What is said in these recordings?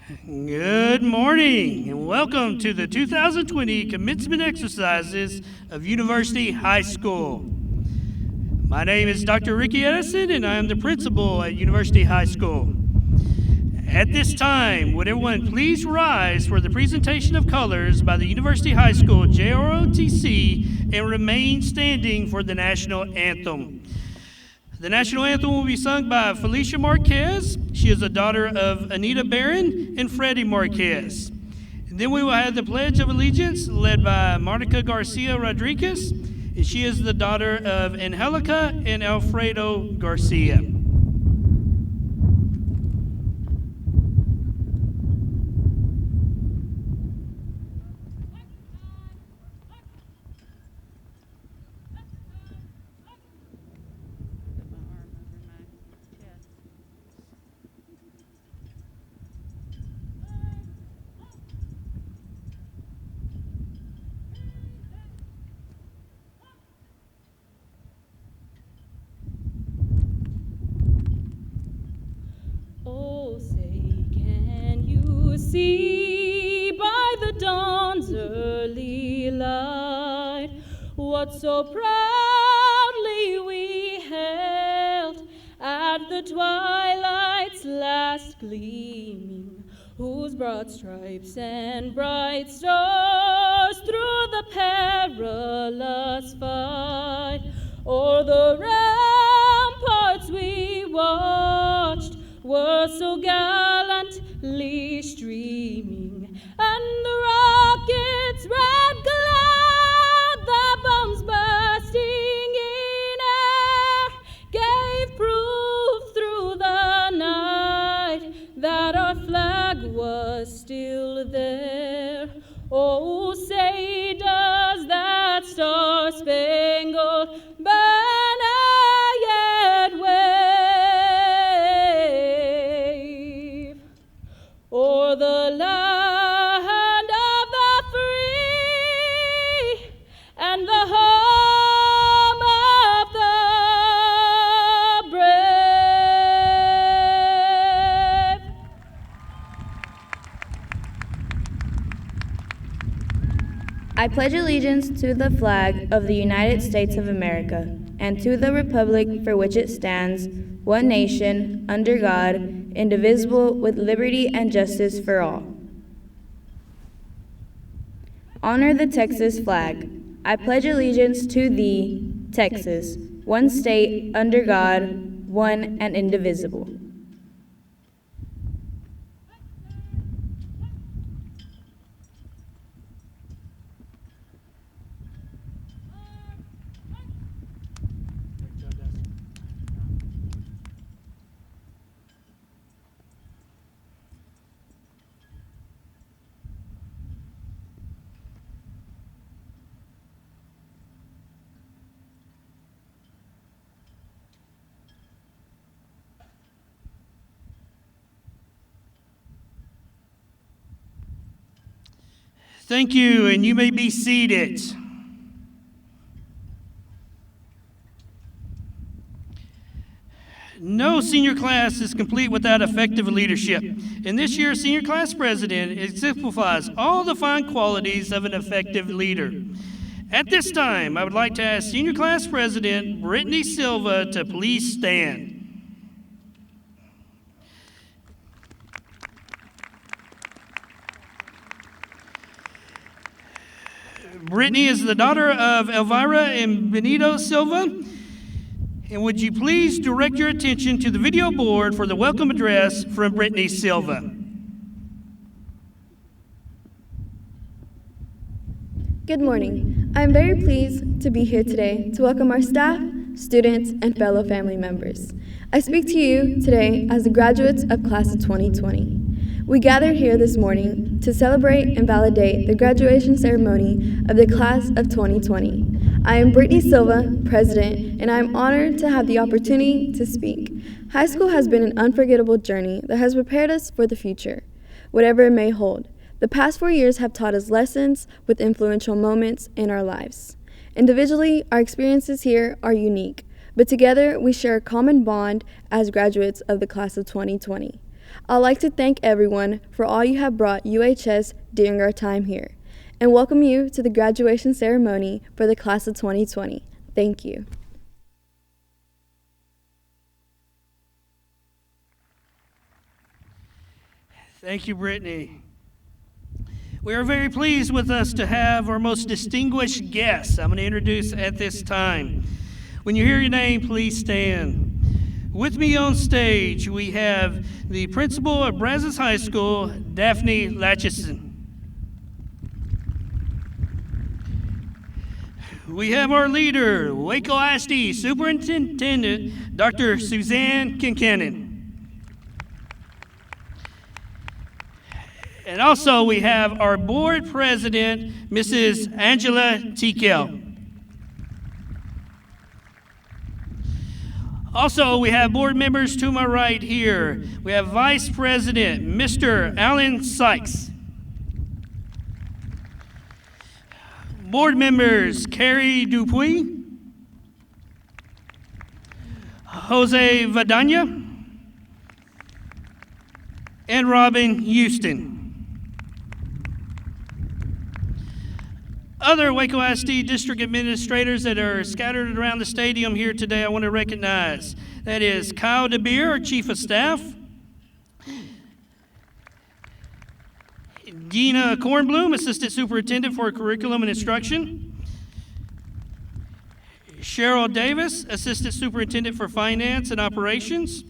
Good morning and welcome to the 2020 commencement exercises of University High School. My name is Dr. Ricky Edison and I am the principal at University High School. At this time, would everyone please rise for the presentation of colors by the University High School JROTC and remain standing for the National Anthem. The National Anthem will be sung by Felicia Marquez. She is a daughter of Anita Barron and Freddie Marquez. And then we will have the Pledge of Allegiance led by Monica Garcia Rodriguez, and she is the daughter of Angelica and Alfredo Garcia. See by the dawn's early light what so proudly we hailed at the twilight's last gleaming, whose broad stripes and bright stars through the perilous fight o'er the ramparts we watched were so gallantly streaming, and the rocket's red glare, the bombs bursting in air, gave proof through the night that our flag was still there. Oh, say does that star-spangled banner yet wave o'er the land of the free and the home of the brave? I pledge allegiance to the flag of the United States of America and to the republic for which it stands, one nation, under God, indivisible, with liberty and justice for all. Honor the Texas flag. I pledge allegiance to thee, Texas, one state, under God, one and indivisible. Thank you, and you may be seated. No senior class is complete without effective leadership. And this year's senior class president exemplifies all the fine qualities of an effective leader. At this time, I would like to ask senior class president Brittany Silva to please stand. Brittany is the daughter of Elvira and Benito Silva. And would you please direct your attention to the video board for the welcome address from Brittany Silva. Good morning. I'm very pleased to be here today to welcome our staff, students, and fellow family members. I speak to you today as the graduates of Class of 2020. We gathered here this morning to celebrate and validate the graduation ceremony of the Class of 2020. I am Brittany Silva, President, and I am honored to have the opportunity to speak. High school has been an unforgettable journey that has prepared us for the future, whatever it may hold. The past 4 years have taught us lessons with influential moments in our lives. Individually, our experiences here are unique, but together we share a common bond as graduates of the Class of 2020. I'd like to thank everyone for all you have brought UHS during our time here, and welcome you to the graduation ceremony for the class of 2020. Thank you. Thank you, Brittany. We are very pleased with us to have our most distinguished guests I'm going to introduce at this time. When you hear your name, please stand. With me on stage, we have the principal of Brazos High School, Daphne Latchison. We have our leader, Waco ISD Superintendent, Dr. Suzanne Kincannon. And also we have our board president, Mrs. Angela Tikel. Also, we have board members to my right here. We have Vice President, Mr. Alan Sykes. Board members, Carrie Dupuy, Jose Vadanya, and Robin Houston. Other Waco ISD district administrators that are scattered around the stadium here today, I want to recognize. That is Kyle DeBeer, our Chief of Staff. Dina Kornblum, Assistant Superintendent for Curriculum and Instruction. Cheryl Davis, Assistant Superintendent for Finance and Operations.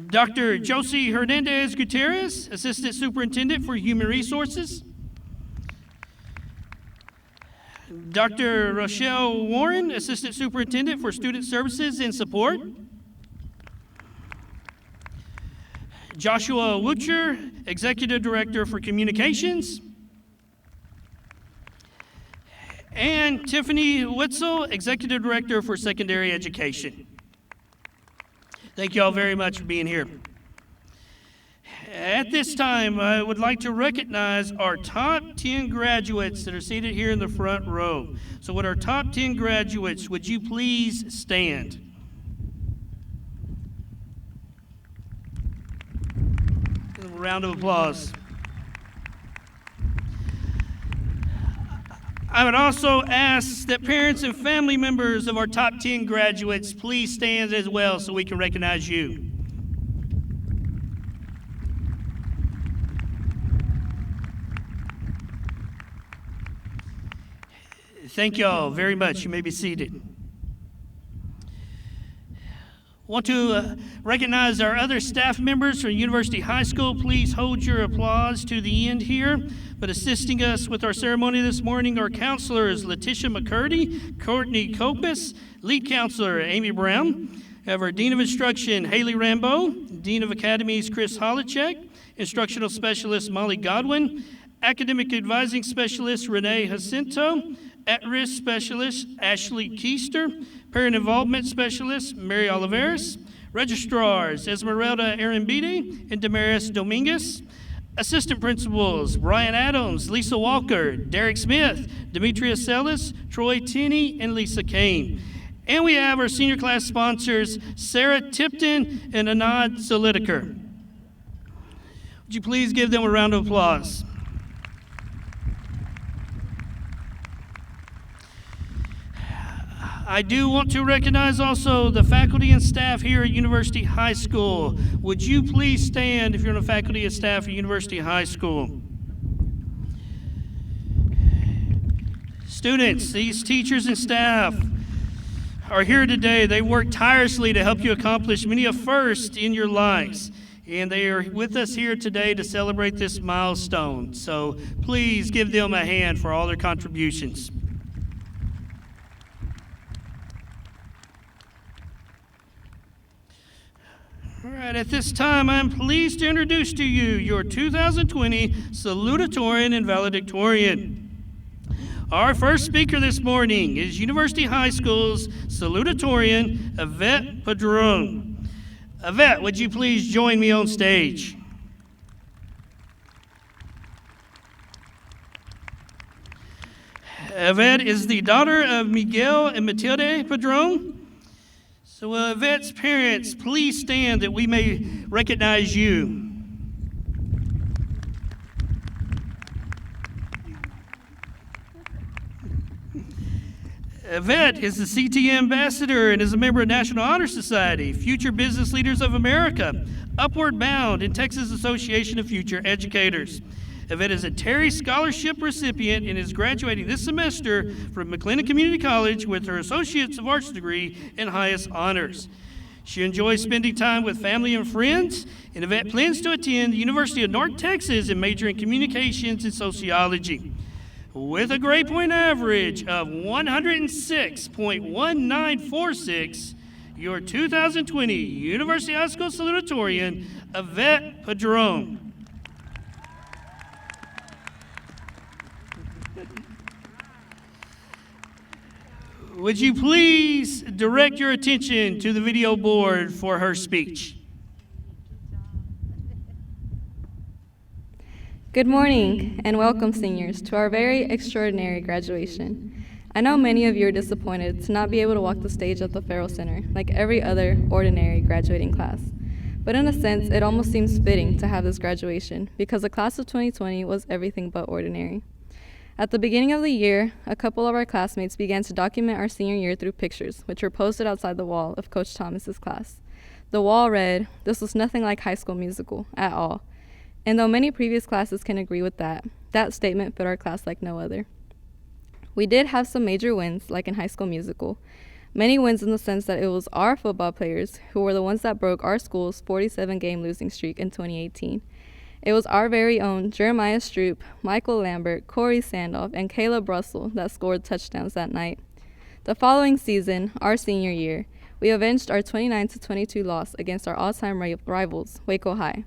Dr. Josie Hernandez Gutierrez, Assistant Superintendent for Human Resources. Dr. Rochelle Warren, Assistant Superintendent for Student Services and Support. Joshua Wutcher, Executive Director for Communications. And Tiffany Witzel, Executive Director for Secondary Education. Thank you all very much for being here. At this time, I would like to recognize our top 10 graduates that are seated here in the front row. So with our top 10 graduates, would you please stand? A round of applause. I would also ask that parents and family members of our top 10 graduates please stand as well so we can recognize you. Thank you all very much. You may be seated. Want to recognize our other staff members from University High School. Please hold your applause to the end here. But assisting us with our ceremony this morning are counselors Letitia McCurdy, Courtney Copus, lead counselor Amy Brown. We have our Dean of Instruction, Haley Rambo, Dean of Academies, Chris Holacek, Instructional Specialist Molly Godwin, Academic Advising Specialist Renee Jacinto, At-Risk Specialist Ashley Keister, Parent Involvement Specialist Mary Oliveris, Registrars Esmeralda Arambide and Damaris Dominguez, Assistant Principals Brian Adams, Lisa Walker, Derek Smith, Demetria Sellis, Troy Tinney, and Lisa Kane. And we have our senior class sponsors Sarah Tipton and Anad Solidiker. Would you please give them a round of applause? I do want to recognize also the faculty and staff here at University High School. Would you please stand if you're on the faculty and staff at University High School? Students, these teachers and staff are here today. They work tirelessly to help you accomplish many a first in your lives. And they are with us here today to celebrate this milestone. So please give them a hand for all their contributions. All right, at this time, I'm pleased to introduce to you your 2020 Salutatorian and Valedictorian. Our first speaker this morning is University High School's Salutatorian, Yvette Patron. Yvette, would you please join me on stage? Yvette is the daughter of Miguel and Matilde Padron. So Yvette's parents, please stand that we may recognize you. Yvette is the CT ambassador and is a member of National Honor Society, Future Business Leaders of America, Upward Bound, and Texas Association of Future Educators. Yvette is a Terry Scholarship recipient and is graduating this semester from McLennan Community College with her Associates of Arts degree in highest honors. She enjoys spending time with family and friends, and Yvette plans to attend the University of North Texas and major in communications and sociology. With a grade point average of 106.1946, your 2020 University High School Salutatorian, Yvette Patron. Would you please direct your attention to the video board for her speech? Good morning and welcome, seniors, to our very extraordinary graduation. I know many of you are disappointed to not be able to walk the stage at the Farrell Center like every other ordinary graduating class. But in a sense, it almost seems fitting to have this graduation because the class of 2020 was everything but ordinary. At the beginning of the year, a couple of our classmates began to document our senior year through pictures, which were posted outside the wall of Coach Thomas's class. The wall read, "This was nothing like High School Musical at all." And though many previous classes can agree with that statement fit our class like no other. We did have some major wins, like in High School Musical. Many wins in the sense that it was our football players who were the ones that broke our school's 47-game losing streak in 2018. It was our very own Jeremiah Stroop, Michael Lambert, Corey Sandoff, and Caleb Russell that scored touchdowns that night. The following season, our senior year, we avenged our 29-22 loss against our all-time rivals, Waco High.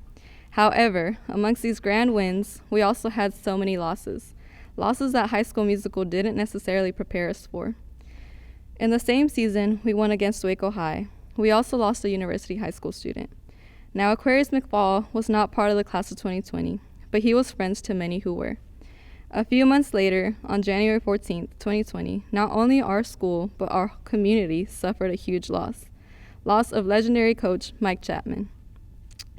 However, amongst these grand wins, we also had so many losses that High School Musical didn't necessarily prepare us for. In the same season, we won against Waco High. We also lost a University High School student. Now, Aquarius McFall was not part of the class of 2020, but he was friends to many who were. A few months later, on January 14th, 2020, not only our school, but our community suffered a huge loss of legendary coach Mike Chapman.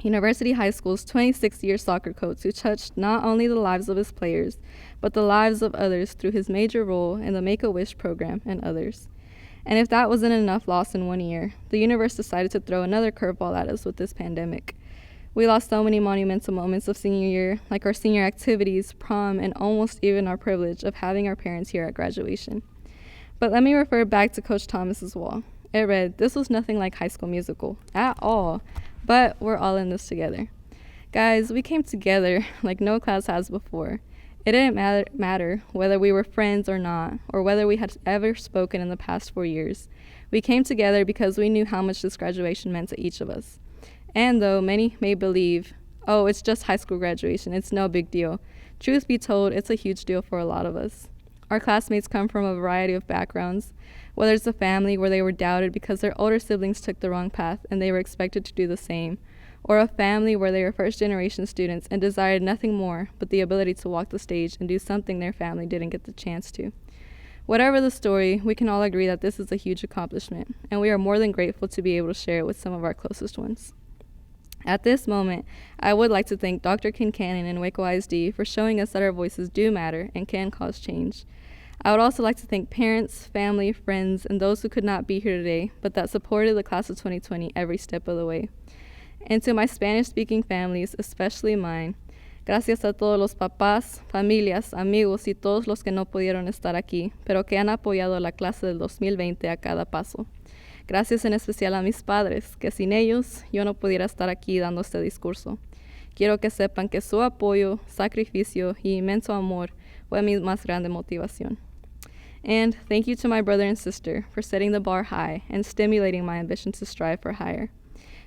University High School's 26-year soccer coach who touched not only the lives of his players, but the lives of others through his major role in the Make-A-Wish program and others. And if that wasn't enough loss in 1 year, the universe decided to throw another curveball at us with this pandemic. We lost so many monumental moments of senior year, like our senior activities, prom, and almost even our privilege of having our parents here at graduation. But let me refer back to Coach Thomas's wall. It read, "This was nothing like High School Musical at all, but we're all in this together." Guys, we came together like no class has before. It didn't matter whether we were friends or not, or whether we had ever spoken in the past 4 years. We came together because we knew how much this graduation meant to each of us. And though many may believe, oh, it's just high school graduation, it's no big deal, truth be told, it's a huge deal for a lot of us. Our classmates come from a variety of backgrounds, whether it's a family where they were doubted because their older siblings took the wrong path and they were expected to do the same, or a family where they were first-generation students and desired nothing more but the ability to walk the stage and do something their family didn't get the chance to. Whatever the story, we can all agree that this is a huge accomplishment, and we are more than grateful to be able to share it with some of our closest ones. At this moment, I would like to thank Dr. Kincannon and Waco ISD for showing us that our voices do matter and can cause change. I would also like to thank parents, family, friends, and those who could not be here today, but that supported the class of 2020 every step of the way. And to my Spanish-speaking families, especially mine, gracias a todos los papás, familias, amigos y todos los que no pudieron estar aquí, pero que han apoyado la clase del 2020 a cada paso. Gracias en especial a mis padres, que sin ellos yo no pudiera estar aquí dando este discurso. Quiero que sepan que su apoyo, sacrificio y inmenso amor fue mi más grande motivación. And thank you to my brother and sister for setting the bar high and stimulating my ambition to strive for higher.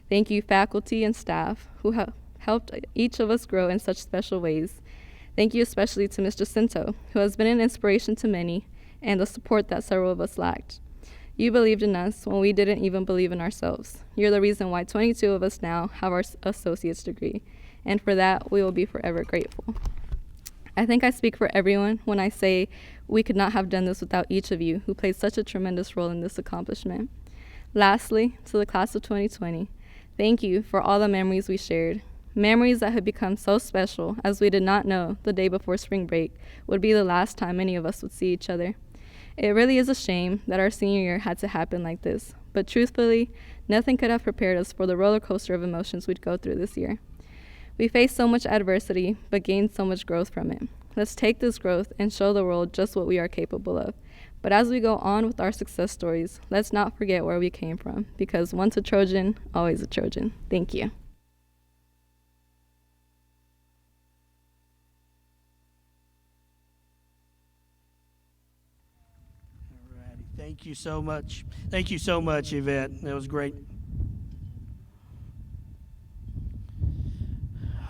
Thank you, faculty and staff, who have helped each of us grow in such special ways. Thank you especially to Ms. Jacinto, who has been an inspiration to many, and the support that several of us lacked. You believed in us when we didn't even believe in ourselves. You're the reason why 22 of us now have our associate's degree, and for that, we will be forever grateful. I think I speak for everyone when I say we could not have done this without each of you who played such a tremendous role in this accomplishment. Lastly, to the class of 2020, thank you for all the memories we shared. Memories that have become so special as we did not know the day before spring break would be the last time any of us would see each other. It really is a shame that our senior year had to happen like this, but truthfully, nothing could have prepared us for the roller coaster of emotions we'd go through this year. We faced so much adversity, but gained so much growth from it. Let's take this growth and show the world just what we are capable of. But as we go on with our success stories, let's not forget where we came from, because once a Trojan, always a Trojan. Thank you. Alrighty. Thank you so much. Thank you so much, Yvette. That was great.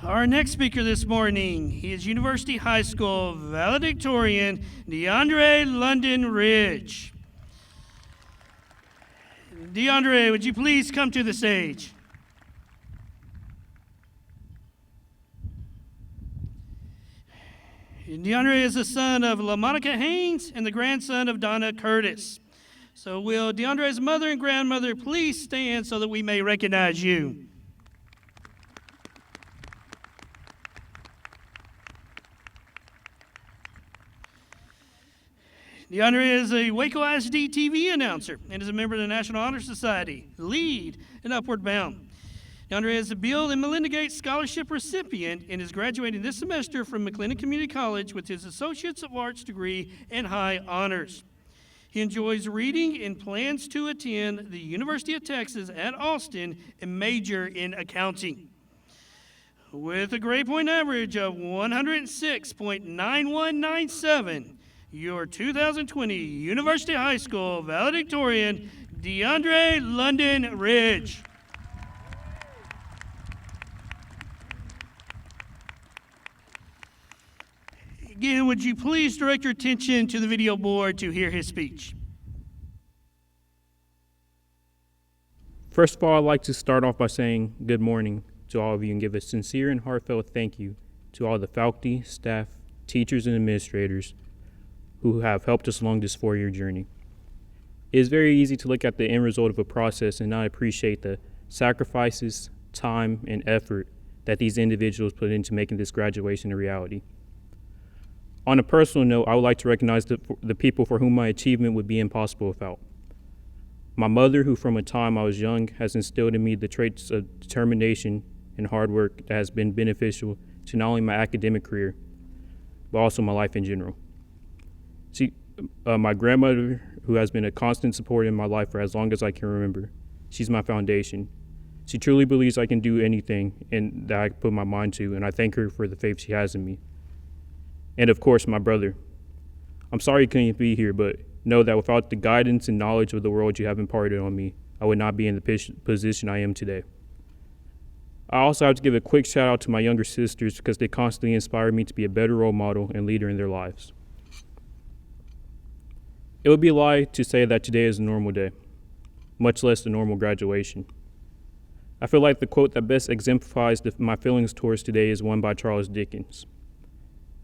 Our next speaker this morning, he is University High School valedictorian Deandre London Ridge. Deandre, would you please come to the stage? Deandre is the son of LaMonica Haynes and the grandson of Donna Curtis. So will Deandre's mother and grandmother please stand so that we may recognize you? Deandre is a Waco ISD TV announcer and is a member of the National Honor Society, LEAD, and Upward Bound. Deandre is a Bill and Melinda Gates Scholarship recipient and is graduating this semester from McLennan Community College with his Associates of Arts degree and high honors. He enjoys reading and plans to attend the University of Texas at Austin and major in accounting. With a grade point average of 106.9197, your 2020 University High School valedictorian, Deandre London Ridge. Again, would you please direct your attention to the video board to hear his speech? First of all, I'd like to start off by saying good morning to all of you and give a sincere and heartfelt thank you to all the faculty, staff, teachers, and administrators who have helped us along this 4-year journey. It is very easy to look at the end result of a process and not appreciate the sacrifices, time, and effort that these individuals put into making this graduation a reality. On a personal note, I would like to recognize the people for whom my achievement would be impossible without. My mother, who from a time I was young has instilled in me the traits of determination and hard work that has been beneficial to not only my academic career, but also my life in general. My grandmother, who has been a constant support in my life for as long as I can remember. She's my foundation. She truly believes I can do anything and that I put my mind to, and I thank her for the faith she has in me. And of course, my brother. I'm sorry you couldn't be here, but know that without the guidance and knowledge of the world you have imparted on me, I would not be in the position I am today. I also have to give a quick shout out to my younger sisters because they constantly inspire me to be a better role model and leader in their lives. It would be a lie to say that today is a normal day, much less a normal graduation. I feel like the quote that best exemplifies my feelings towards today is one by Charles Dickens.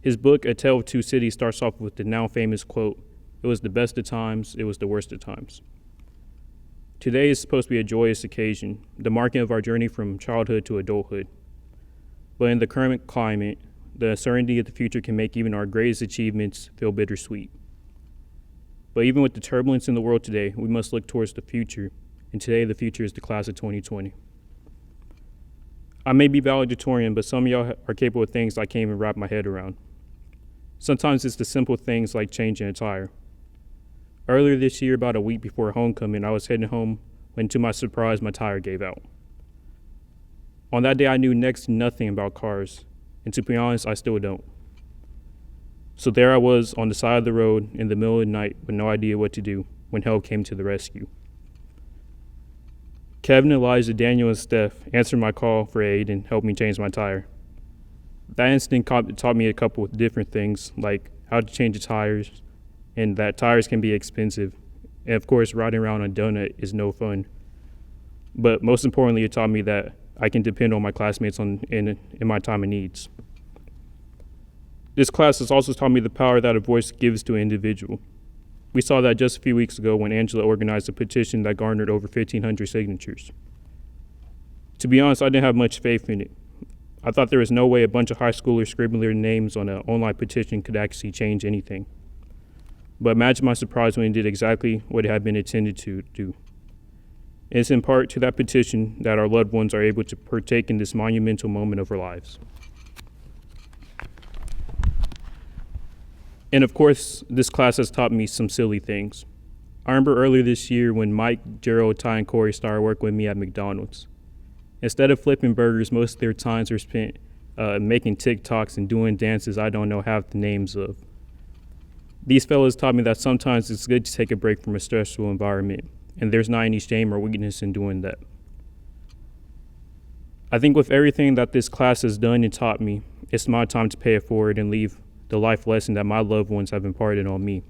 His book, A Tale of Two Cities, starts off with the now famous quote, "It was the best of times, it was the worst of times." Today is supposed to be a joyous occasion, the marking of our journey from childhood to adulthood. But in the current climate, the uncertainty of the future can make even our greatest achievements feel bittersweet. But even with the turbulence in the world today, we must look towards the future, and today the future is the class of 2020. I may be valedictorian, but some of y'all are capable of things I can't even wrap my head around. Sometimes it's the simple things like changing a tire. Earlier this year, about a week before homecoming, I was heading home when, to my surprise, my tire gave out. On that day, I knew next to nothing about cars, and to be honest, I still don't. So there I was on the side of the road in the middle of the night with no idea what to do when help came to the rescue. Kevin, Elijah, Daniel, and Steph answered my call for aid and helped me change my tire. That incident taught me a couple of different things, like how to change the tires, and that tires can be expensive. And of course, riding around on a donut is no fun. But most importantly, it taught me that I can depend on my classmates in my time of needs. This class has also taught me the power that a voice gives to an individual. We saw that just a few weeks ago when Angela organized a petition that garnered over 1,500 signatures. To be honest, I didn't have much faith in it. I thought there was no way a bunch of high schoolers scribbling their names on an online petition could actually change anything. But imagine my surprise when it did exactly what it had been intended to do. It's in part to that petition that our loved ones are able to partake in this monumental moment of our lives. And of course, this class has taught me some silly things. I remember earlier this year when Mike, Gerald, Ty, and Corey started working with me at McDonald's. Instead of flipping burgers, most of their times were spent making TikToks and doing dances I don't know half the names of. These fellows taught me that sometimes it's good to take a break from a stressful environment, and there's not any shame or weakness in doing that. I think with everything that this class has done and taught me, it's my time to pay it forward and leave the life lesson that my loved ones have imparted on me.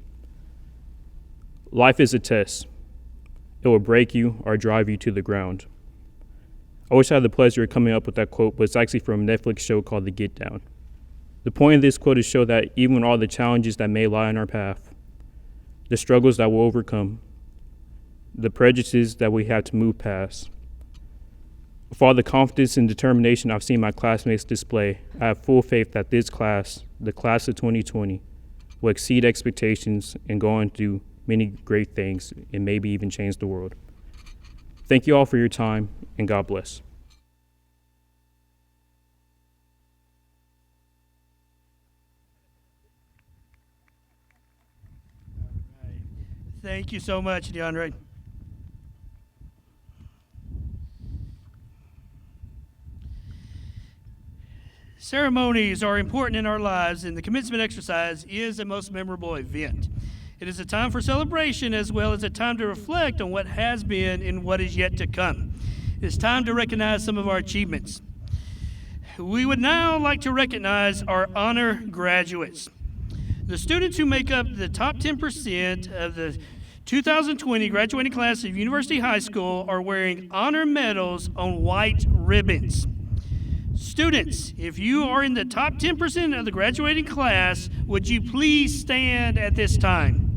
Life is a test. It will break you or drive you to the ground. I wish I had the pleasure of coming up with that quote, but it's actually from a Netflix show called The Get Down. The point of this quote is to show that even with all the challenges that may lie in our path, the struggles that we'll overcome, the prejudices that we have to move past, with all the confidence and determination I've seen my classmates display, I have full faith that this class, the class of 2020, will exceed expectations and go on to do many great things and maybe even change the world. Thank you all for your time, and God bless. All right. Thank you so much, Deandre. Ceremonies are important in our lives, and the commencement exercise is a most memorable event. It is a time for celebration as well as a time to reflect on what has been and what is yet to come. It is time to recognize some of our achievements. We would now like to recognize our honor graduates. The students who make up the top 10% of the 2020 graduating class of University High School are wearing honor medals on white ribbons. Students, if you are in the top 10% of the graduating class, would you please stand at this time?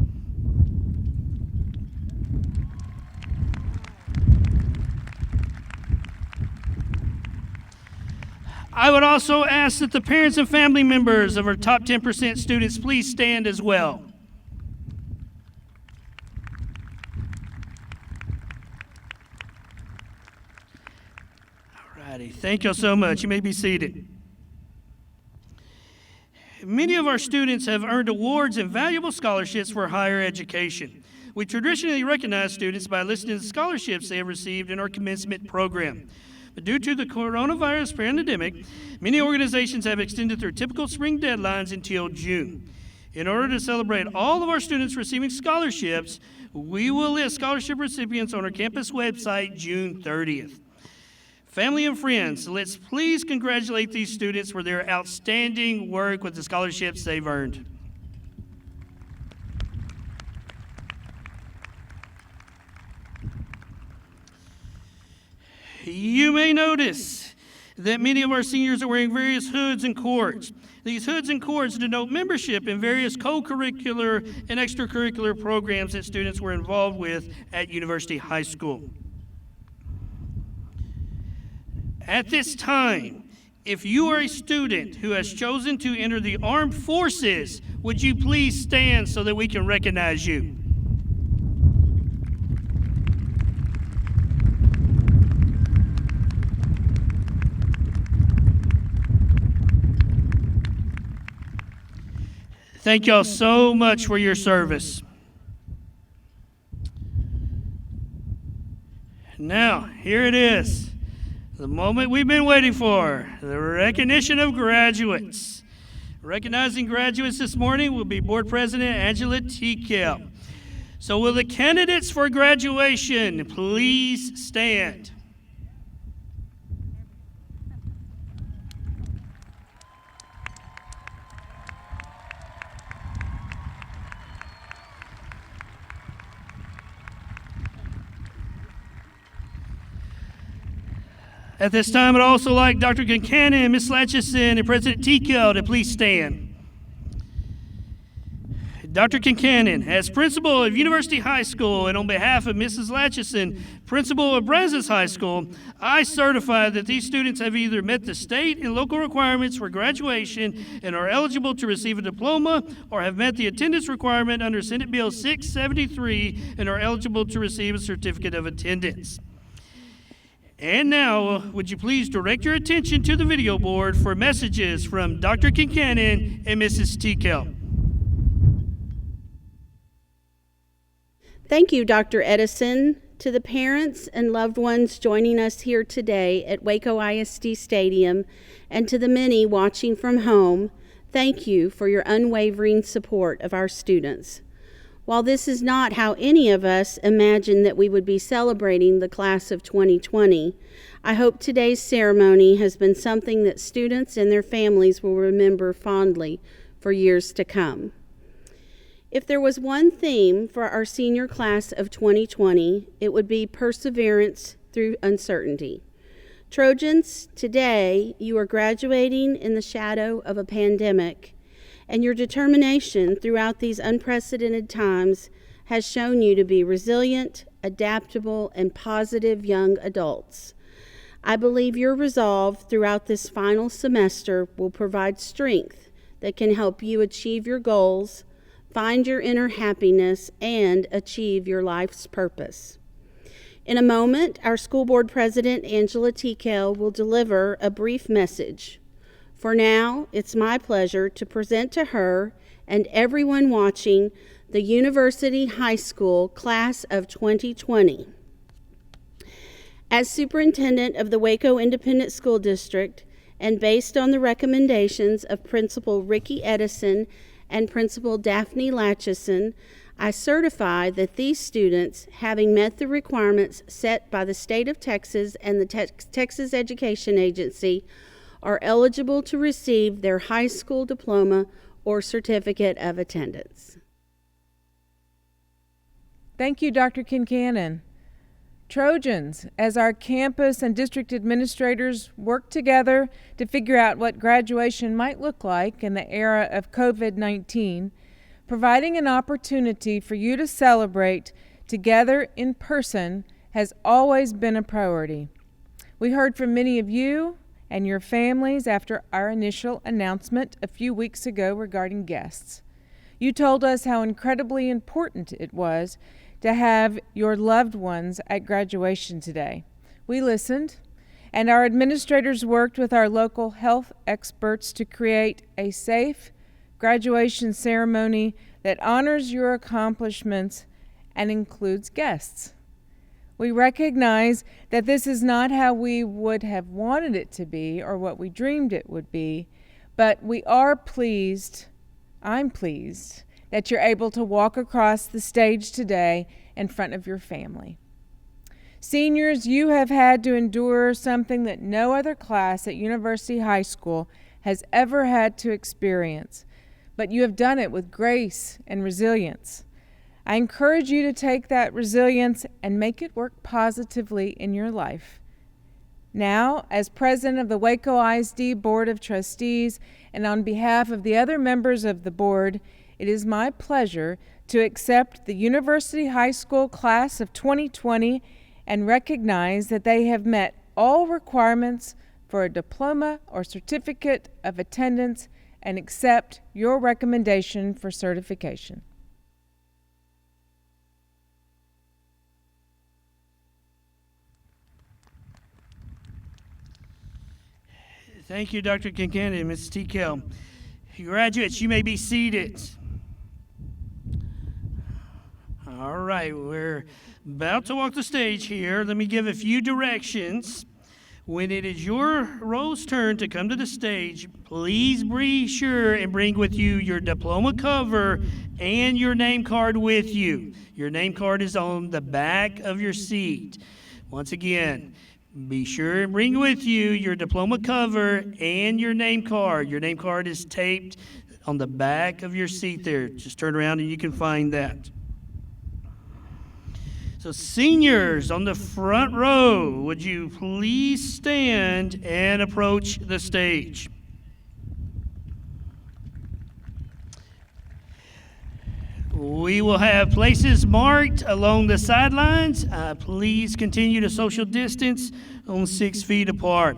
I would also ask that the parents and family members of our top 10% students please stand as well. Thank you so much. You may be seated. Many of our students have earned awards and valuable scholarships for higher education. We traditionally recognize students by listing the scholarships they have received in our commencement program. But due to the coronavirus pandemic, many organizations have extended their typical spring deadlines until June. In order to celebrate all of our students receiving scholarships, we will list scholarship recipients on our campus website June 30th. Family and friends, let's please congratulate these students for their outstanding work with the scholarships they've earned. You may notice that many of our seniors are wearing various hoods and cords. These hoods and cords denote membership in various co-curricular and extracurricular programs that students were involved with at University High School. At this time, if you are a student who has chosen to enter the armed forces, would you please stand so that we can recognize you? Thank y'all so much for your service. Now, here it is. The moment we've been waiting for, the recognition of graduates. Recognizing graduates this morning will be Board President Angela T. So will the candidates for graduation please stand? At this time, I'd also like Dr. Concannon, Ms. Latchison, and President Tico to please stand. Dr. Kincannon, as principal of University High School and on behalf of Mrs. Latchison, principal of Brazos High School, I certify that these students have either met the state and local requirements for graduation and are eligible to receive a diploma, or have met the attendance requirement under Senate Bill 673 and are eligible to receive a certificate of attendance. And now, would you please direct your attention to the video board for messages from Dr. Kincannon and Mrs. Tikel. Thank you, Dr. Edison. To the parents and loved ones joining us here today at Waco ISD Stadium, and to the many watching from home, thank you for your unwavering support of our students. While this is not how any of us imagined that we would be celebrating the class of 2020, I hope today's ceremony has been something that students and their families will remember fondly for years to come. If there was one theme for our senior class of 2020, it would be perseverance through uncertainty. Trojans, today you are graduating in the shadow of a pandemic, and your determination throughout these unprecedented times has shown you to be resilient, adaptable, and positive young adults. I believe your resolve throughout this final semester will provide strength that can help you achieve your goals, find your inner happiness, and achieve your life's purpose. In a moment, our school board president, Angela Tikel, will deliver a brief message. For now, it's my pleasure to present to her and everyone watching the University High School class of 2020. As superintendent of the Waco Independent School District, and based on the recommendations of Principal Ricky Edison and Principal Daphne Latchison, I certify that these students, having met the requirements set by the state of Texas and the Texas Education Agency, are eligible to receive their high school diploma or certificate of attendance. Thank you, Dr. Kincannon. Trojans, as our campus and district administrators work together to figure out what graduation might look like in the era of COVID-19, providing an opportunity for you to celebrate together in person has always been a priority. We heard from many of you and your families after our initial announcement a few weeks ago regarding guests. You told us how incredibly important it was to have your loved ones at graduation today. We listened, and our administrators worked with our local health experts to create a safe graduation ceremony that honors your accomplishments and includes guests. We recognize that this is not how we would have wanted it to be or what we dreamed it would be, but we are pleased, I'm pleased, that you're able to walk across the stage today in front of your family. Seniors, you have had to endure something that no other class at University High School has ever had to experience, but you have done it with grace and resilience. I encourage you to take that resilience and make it work positively in your life. Now, as president of the Waco ISD Board of Trustees and on behalf of the other members of the board, it is my pleasure to accept the University High School class of 2020 and recognize that they have met all requirements for a diploma or certificate of attendance and accept your recommendation for certification. Thank you, Dr. Kincannon and Ms. Tikel. Graduates, you may be seated. All right, we're about to walk the stage here. Let me give a few directions. When it is your roll's turn to come to the stage, please be sure and bring with you your diploma cover and your name card with you. Your name card is on the back of your seat. Once again, be sure and bring with you your diploma cover and your name card. Your name card is taped on the back of your seat there. Just turn around and you can find that. So seniors on the front row, would you please stand and approach the stage? We will have places marked along the sidelines. Please continue to social distance on 6 feet apart.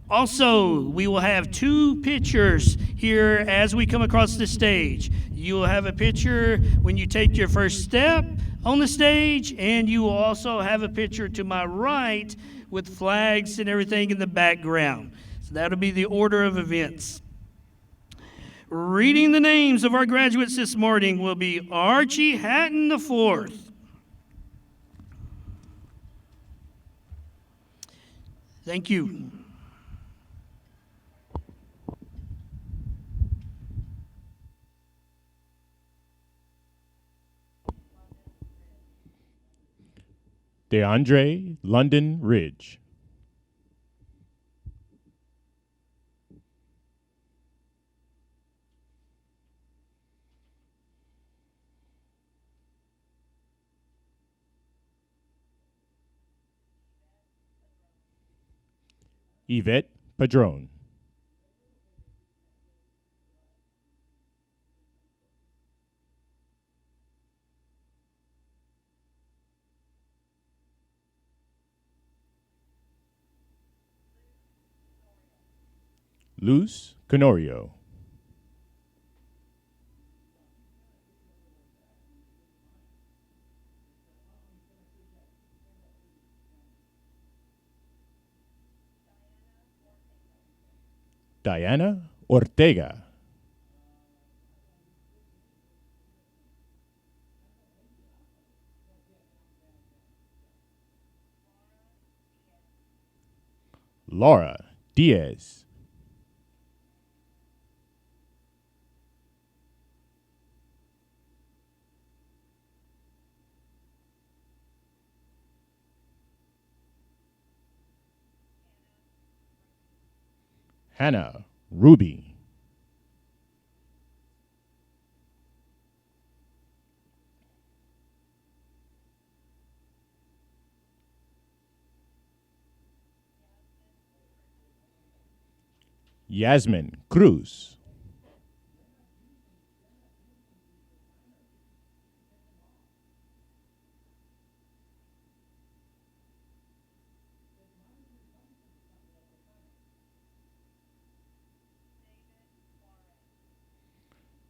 Also, we will have 2 pictures here as we come across the stage. You will have a picture when you take your first step on the stage, and you will also have a picture to my right with flags and everything in the background. So that'll be the order of events. Reading the names of our graduates this morning will be Archie Hatton IV. Thank you. Deandre London Ridge. Yvette Patron. Luz Canorio. Diana Ortega. Laura Diaz. Hannah Ruby. Yasmin Cruz.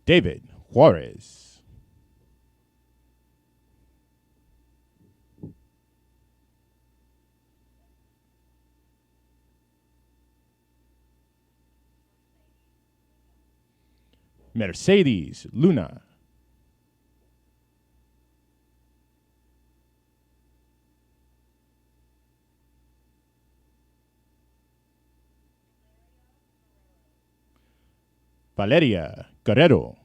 David Juarez. Mercedes Luna. Valeria Guerrero.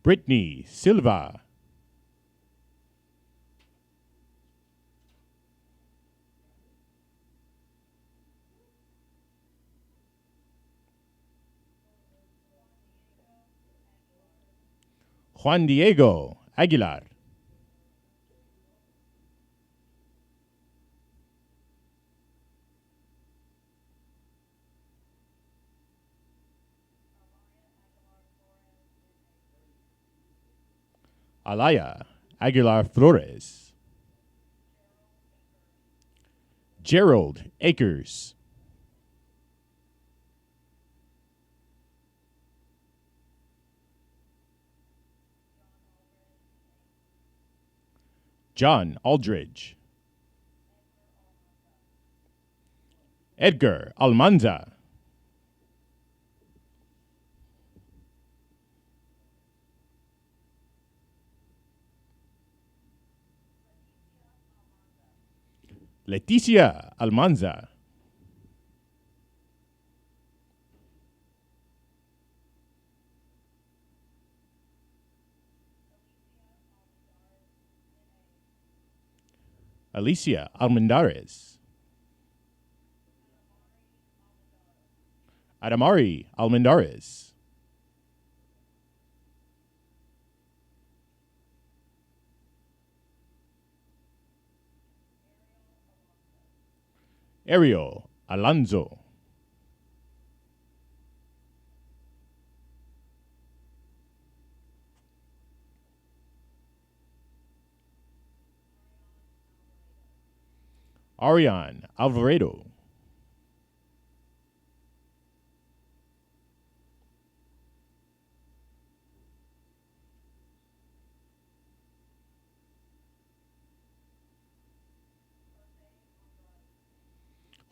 Brittany Silva. Juan Diego Aguilar. Alaya Aguilar Flores. Gerald Akers. John Aldridge. Edgar Almanza. Leticia Almanza. Alicia Almendares. Adamari Almendares. Ariel Alonso. Ariane Alvarado.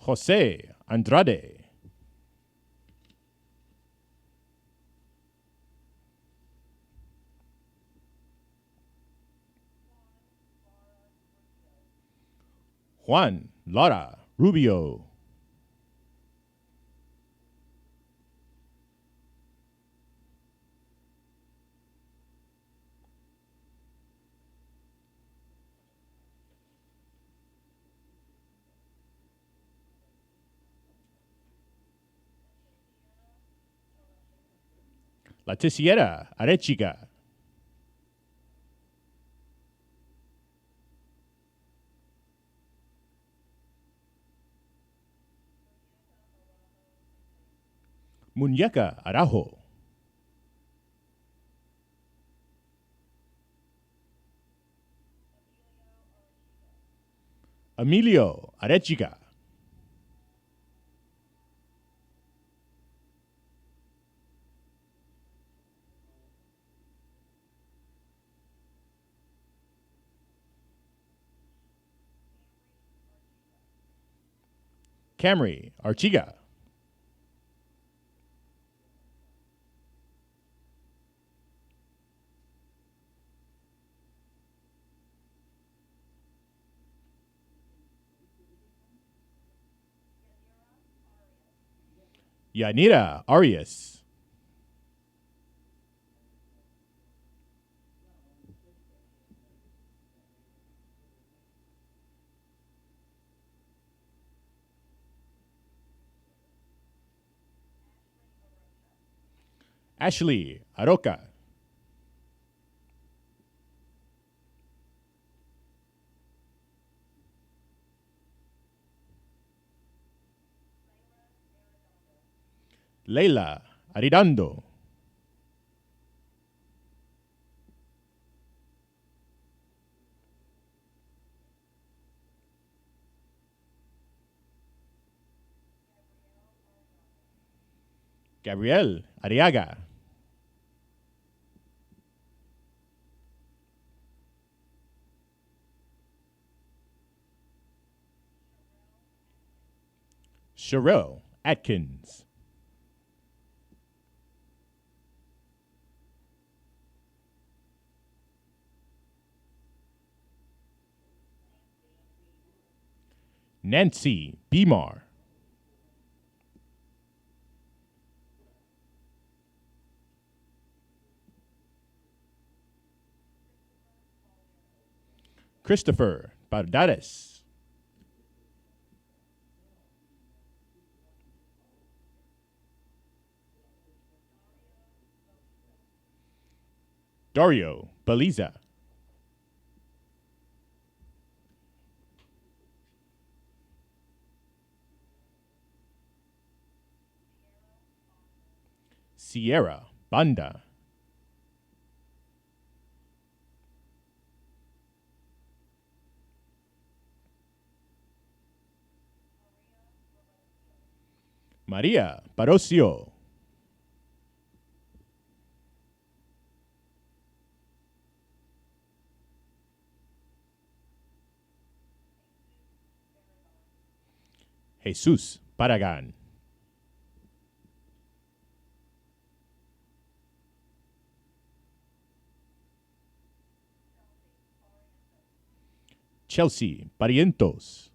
Jose Andrade. Juan Lara Rubio. Laticiera Arechiga. Muñeca Arajo. Emilio Arechiga. Camry Archiga. Yanira Arias. Ashley Aroca. Leila Aridando. Gabriel Ariaga. Sherelle Atkins. Nancy Beamar. Christopher Bardades. Dario Beliza. Sierra Banda. Maria Barocio. Jesus Paragan. Chelsea Barrientos.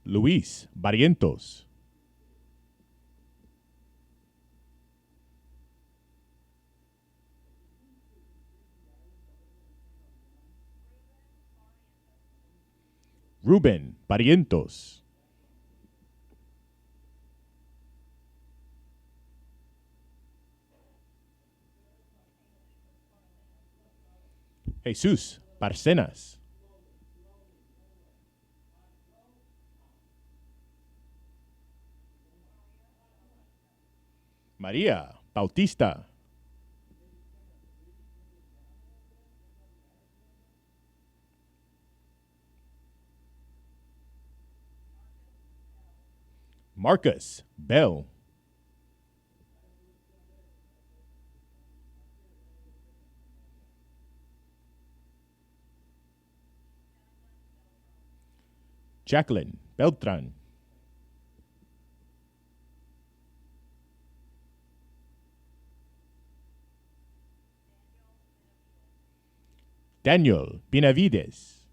Luis Barrientos. Ruben Barrientos. Jesus Barcenas. Maria Bautista. Marcus Bell. Jacqueline Beltran. Daniel Benavides.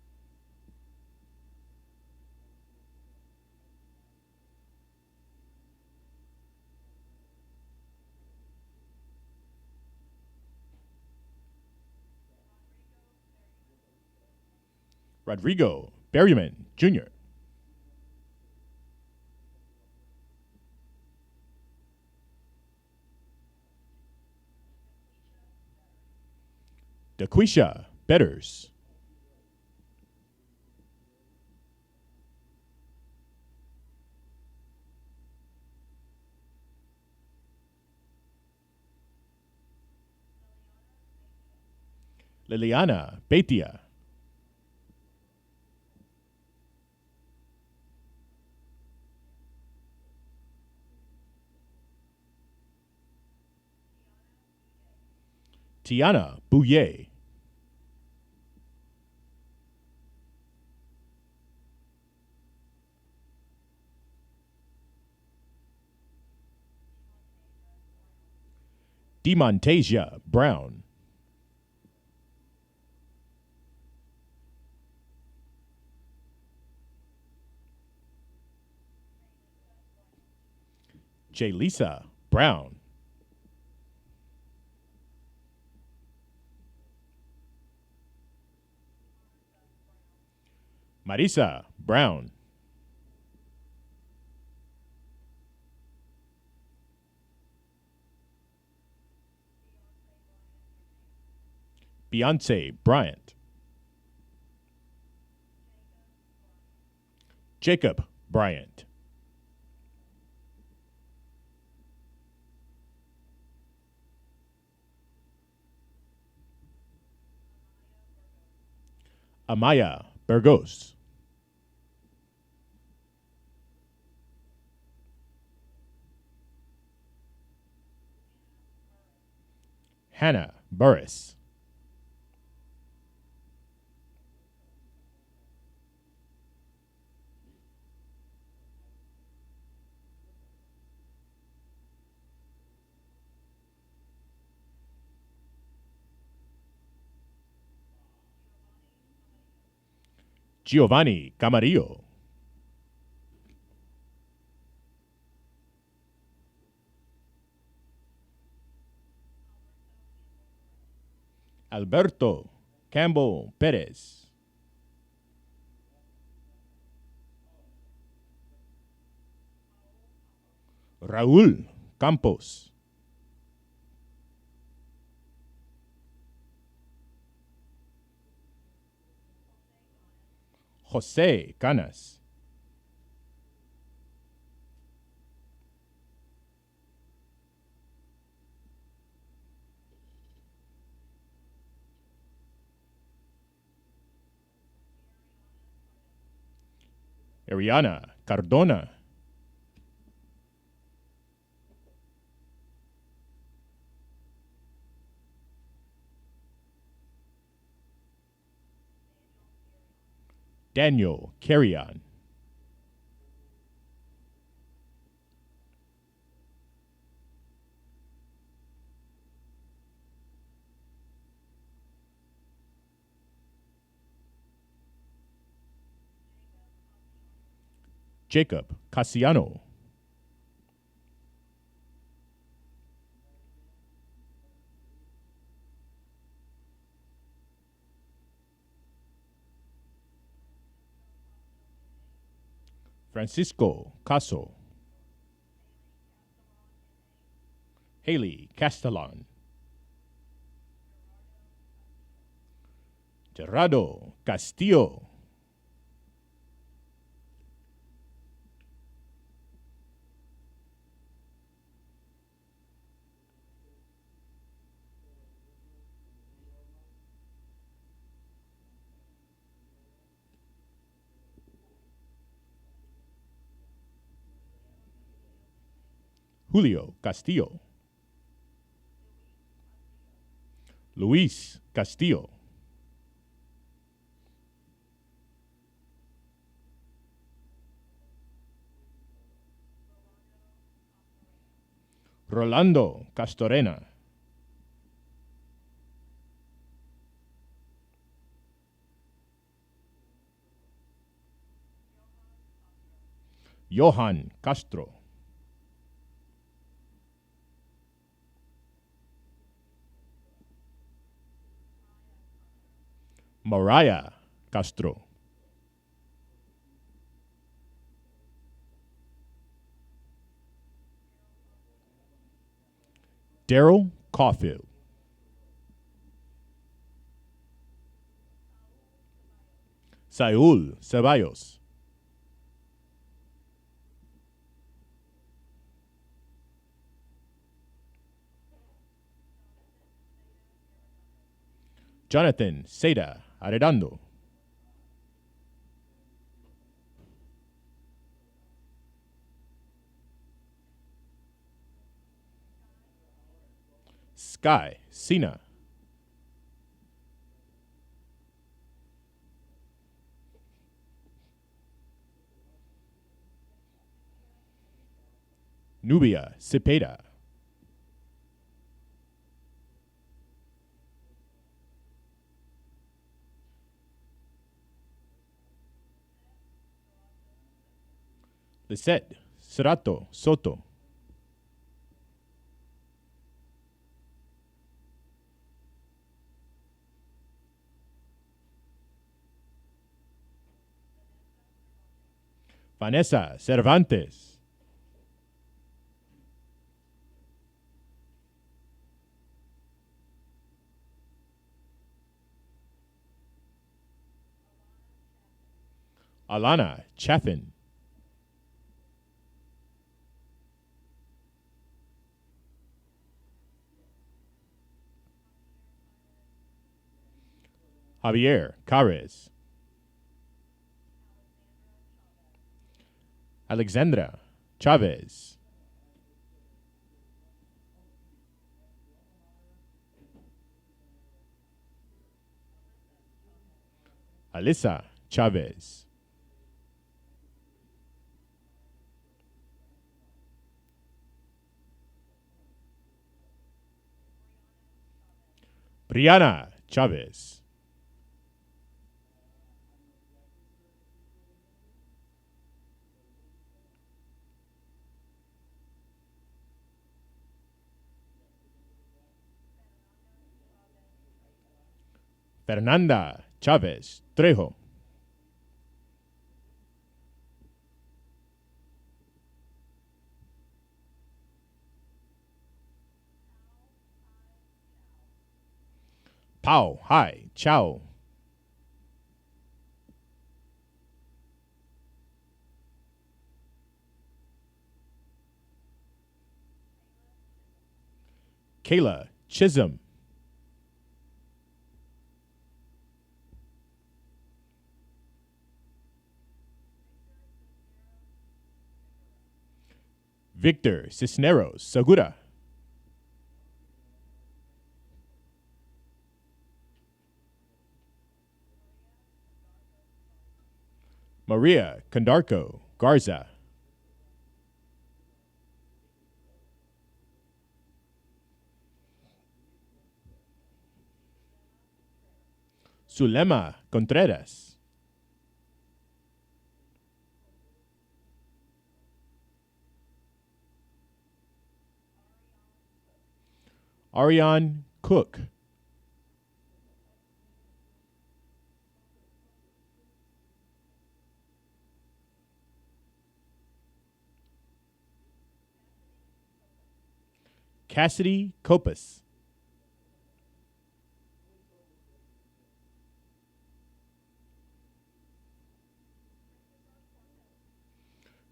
Rodrigo Berryman, Jr. Daquisha Betters. Liliana Beitia. Tiana Bouye. Demontasia Brown. Jalisa Brown. Marisa Brown. Beyonce Bryant. Jacob Bryant. Amaya Burgos. Hannah Burris. Giovanni Camarillo. Alberto Campbell Perez. Raúl Campos. José Canas. Ariana Cardona. Daniel Carrion. Jacob Cassiano. Francisco Caso. Haley Castellan. Gerardo Castillo. Julio Castillo. Luis Castillo. Rolando Castorena. Johan Castro. Mariah Castro. Daryl Caulfield. Saúl Ceballos. Jonathan Seda Arredondo. Sky Sina. Nubia Cepeda. Lisette Cerato Soto. Vanessa Cervantes. Alana Chaffin. Javier Carres. Alexandra Chavez. Alyssa Chavez. Brianna Chavez. Fernanda Chavez Trejo. Pao Hai Chao. Kayla Chisholm. Victor Cisneros Segura. Maria Condarco Garza. Zulema Contreras. Ariane Cook. Cassidy Copas.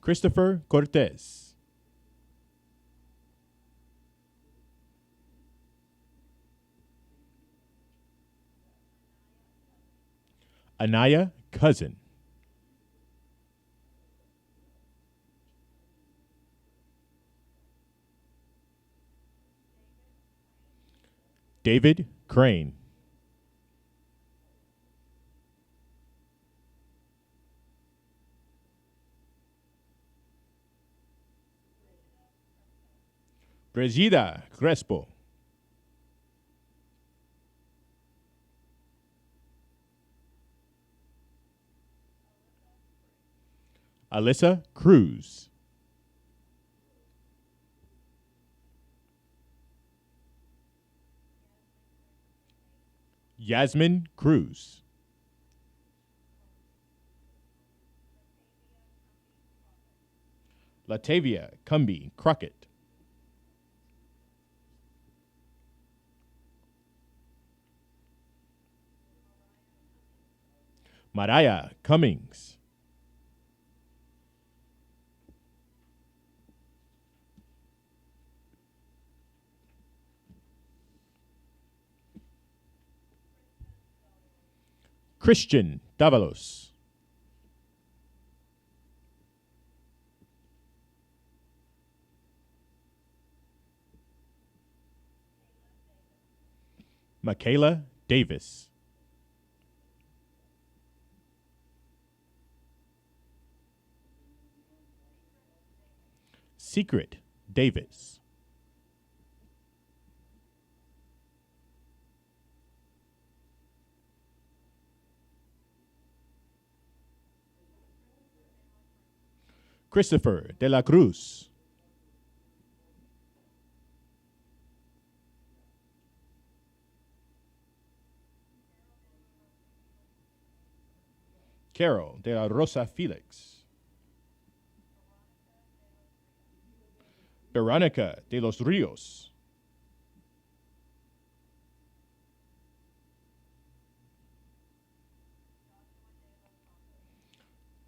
Christopher Cortez. Anaya Cousin. David Crane. Brigida Crespo. Alyssa Cruz. Yasmin Cruz. Latavia Cumby Crockett. Mariah Cummings. Christian Davalos. Michaela Davis. Secret Davis. Christopher de la Cruz. Carol de la Rosa Felix. Veronica de los Rios.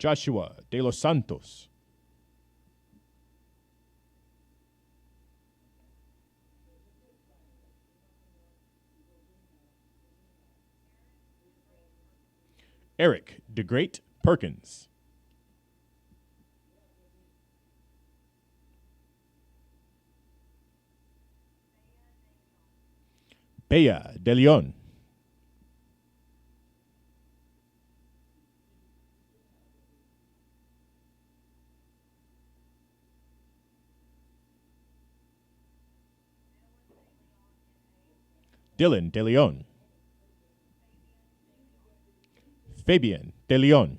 Joshua de los Santos. Eric DeGreat Perkins. Bea de Leon. Dylan de Leon. Fabian de Leon.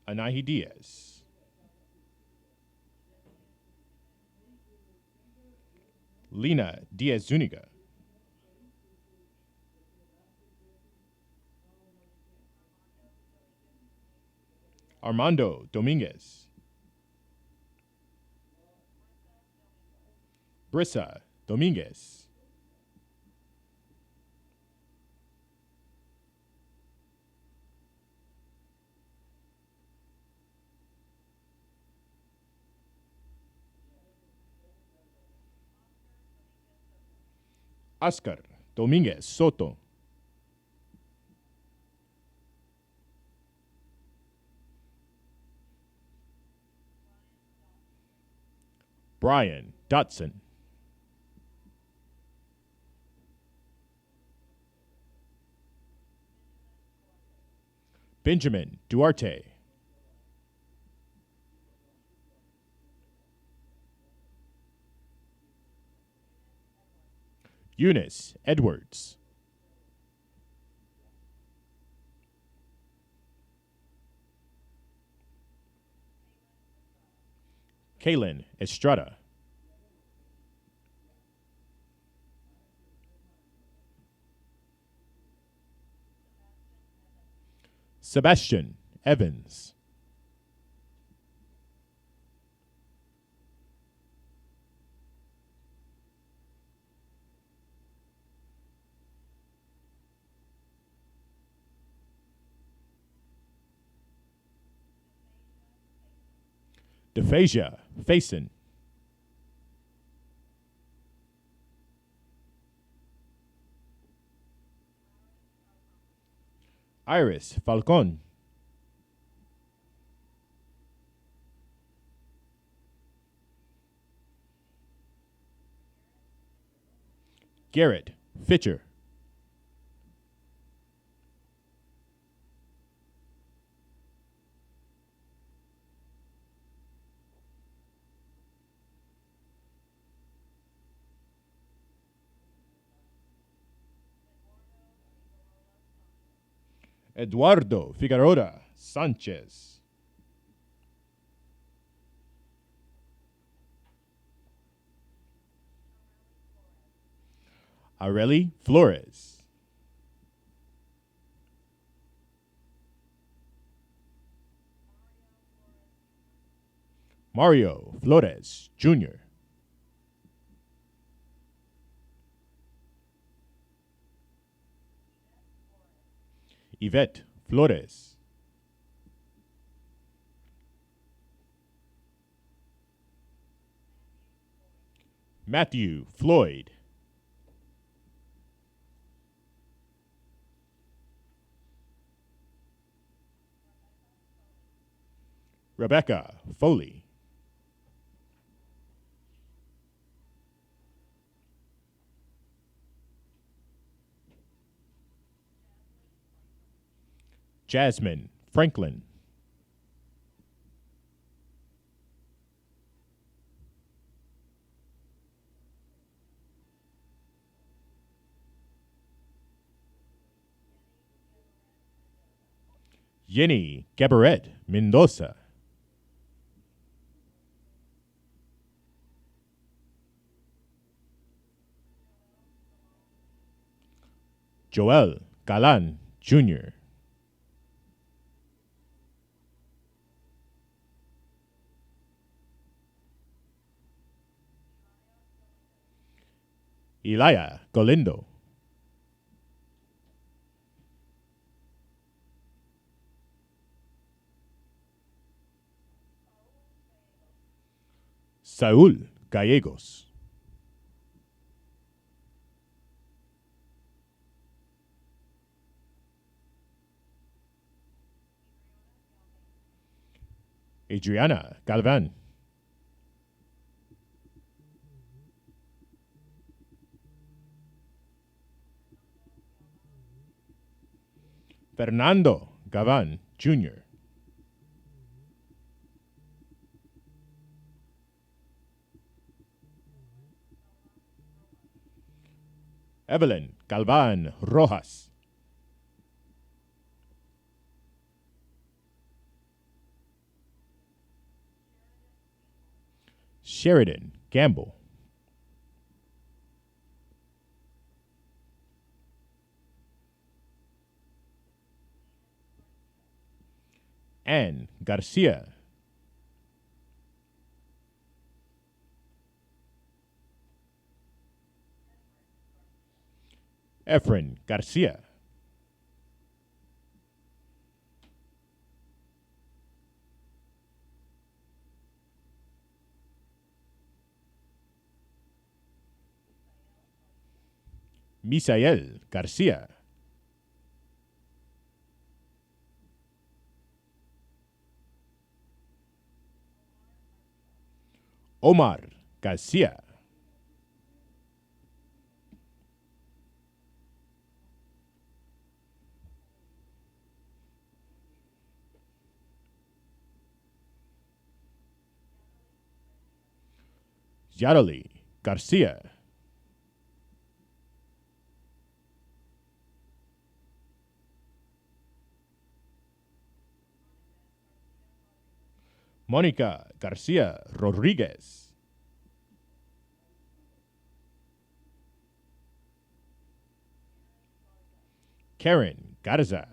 Anahi Diaz. Lena Diaz Zuniga. Armando Dominguez. Brissa Dominguez. Oscar Dominguez Soto. Brian Dotson. Benjamin Duarte. Eunice Edwards. Kaylin Estrada. Sebastian Evans. DePhasia Faison. Iris Falcon. Garrett Fitcher. Eduardo Figueroa Sanchez. Areli Flores. Mario Flores Jr. Yvette Flores. Matthew Floyd. Rebecca Foley. Jasmine Franklin. Yenny Gabaret Mendoza. Joel Galan Jr. Elia Golindo. Saúl Gallegos. Adriana Galvan. Fernando Gavan Jr. Evelyn Galvan Rojas. Sheridan Gamble. Ann Garcia. Efren Garcia. Misael Garcia. Omar Garcia. Yareli Garcia. Mónica Garcia Rodriguez. Karen Garza.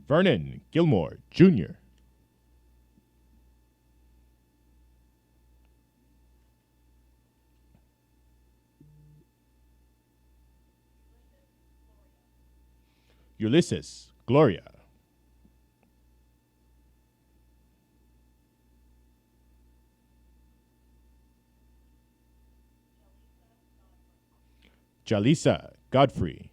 Vernon Gilmore Jr. Ulysses, Gloria. Jalisa, Godfrey.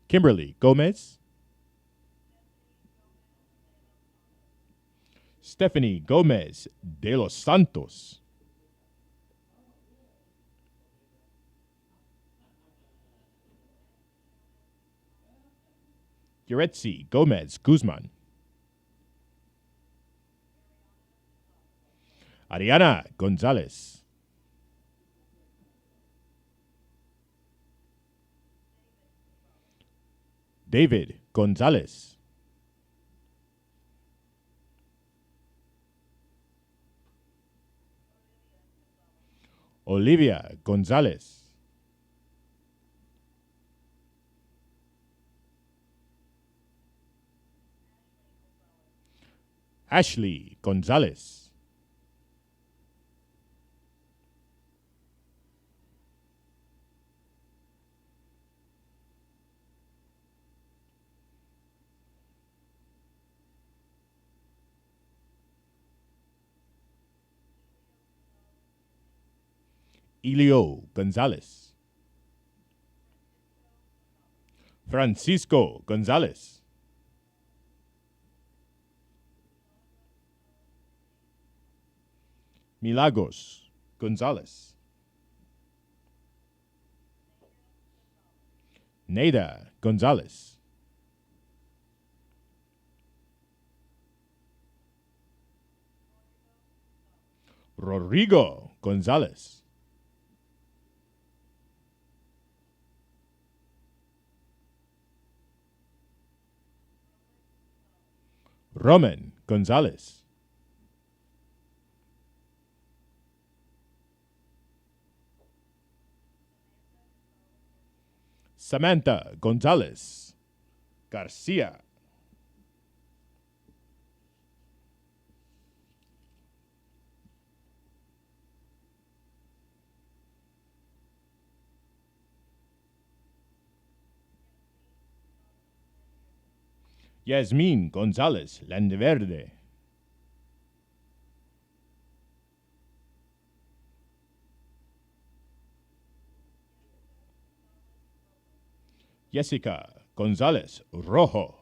Kimberly Gomez. Stephanie Gomez de los Santos. Yuretsi Gomez Guzman. Ariana Gonzalez. David Gonzalez. Olivia Gonzalez. Ashley Gonzalez. Elio Gonzalez. Francisco Gonzalez. Milagros Gonzalez. Neda Gonzalez. Rodrigo Gonzalez. Roman Gonzalez. Samantha Gonzalez Garcia. Yasmin Gonzalez Landeverde. Jessica Gonzalez Rojo.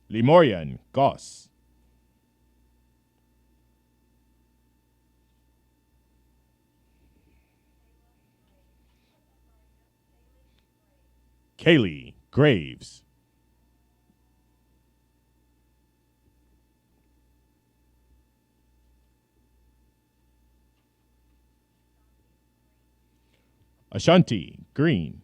Limorian Goss. Kaylee Graves. Ashanti Green.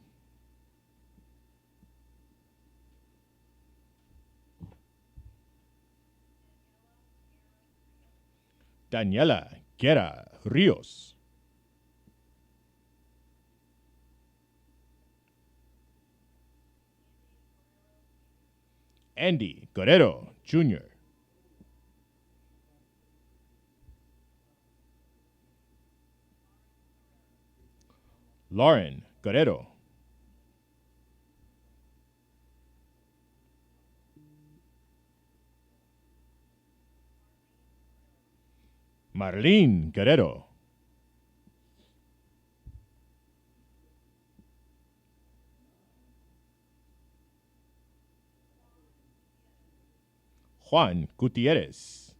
Daniela Guerra Rios. Andy Guerrero Jr. Lauren Guerrero. Marlene Guerrero. Juan Gutierrez.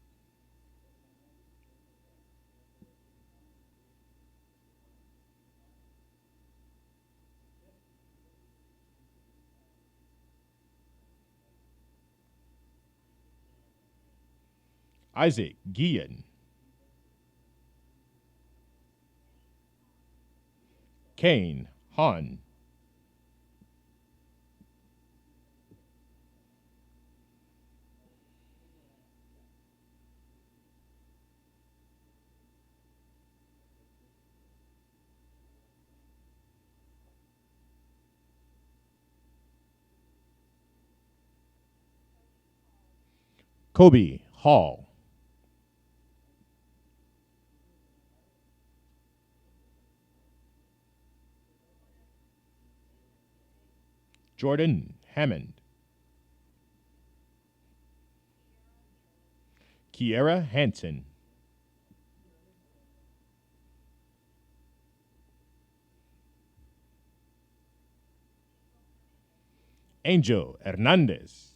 Isaac Guillen. Kane Han. Jacoby Hall. Jordan Hammond. Kiera Hansen. Angel Hernandez.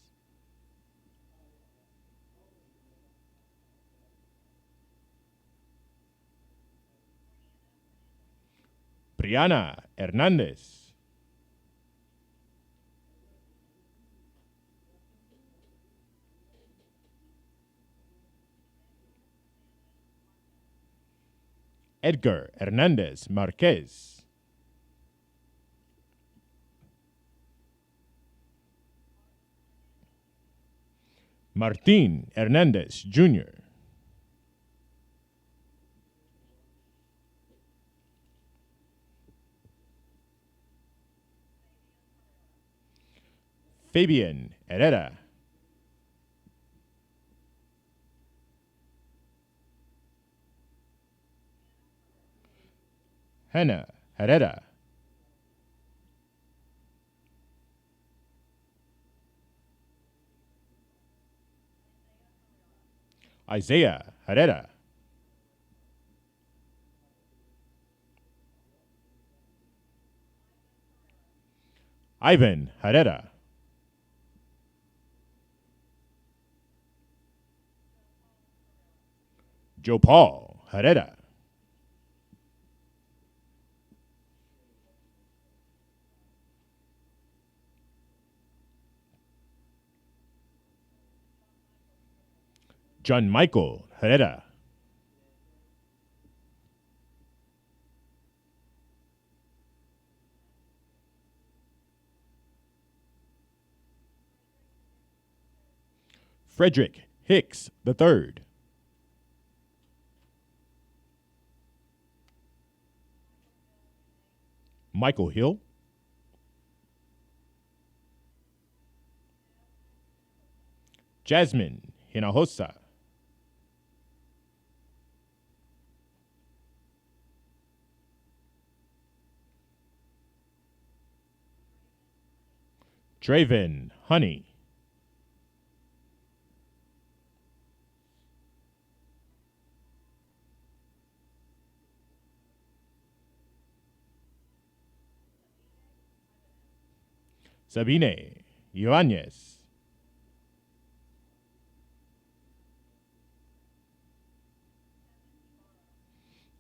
Brianna Hernandez. Edgar Hernandez Marquez. Martin Hernandez Jr. Fabian Herrera. Hannah Herrera. Isaiah Herrera. Ivan Herrera. Joe Paul Herrera. John Michael Herrera. Frederick Hicks III. Michael Hill. Jasmine Hinojosa. Draven Honey. Sabine Ibanez.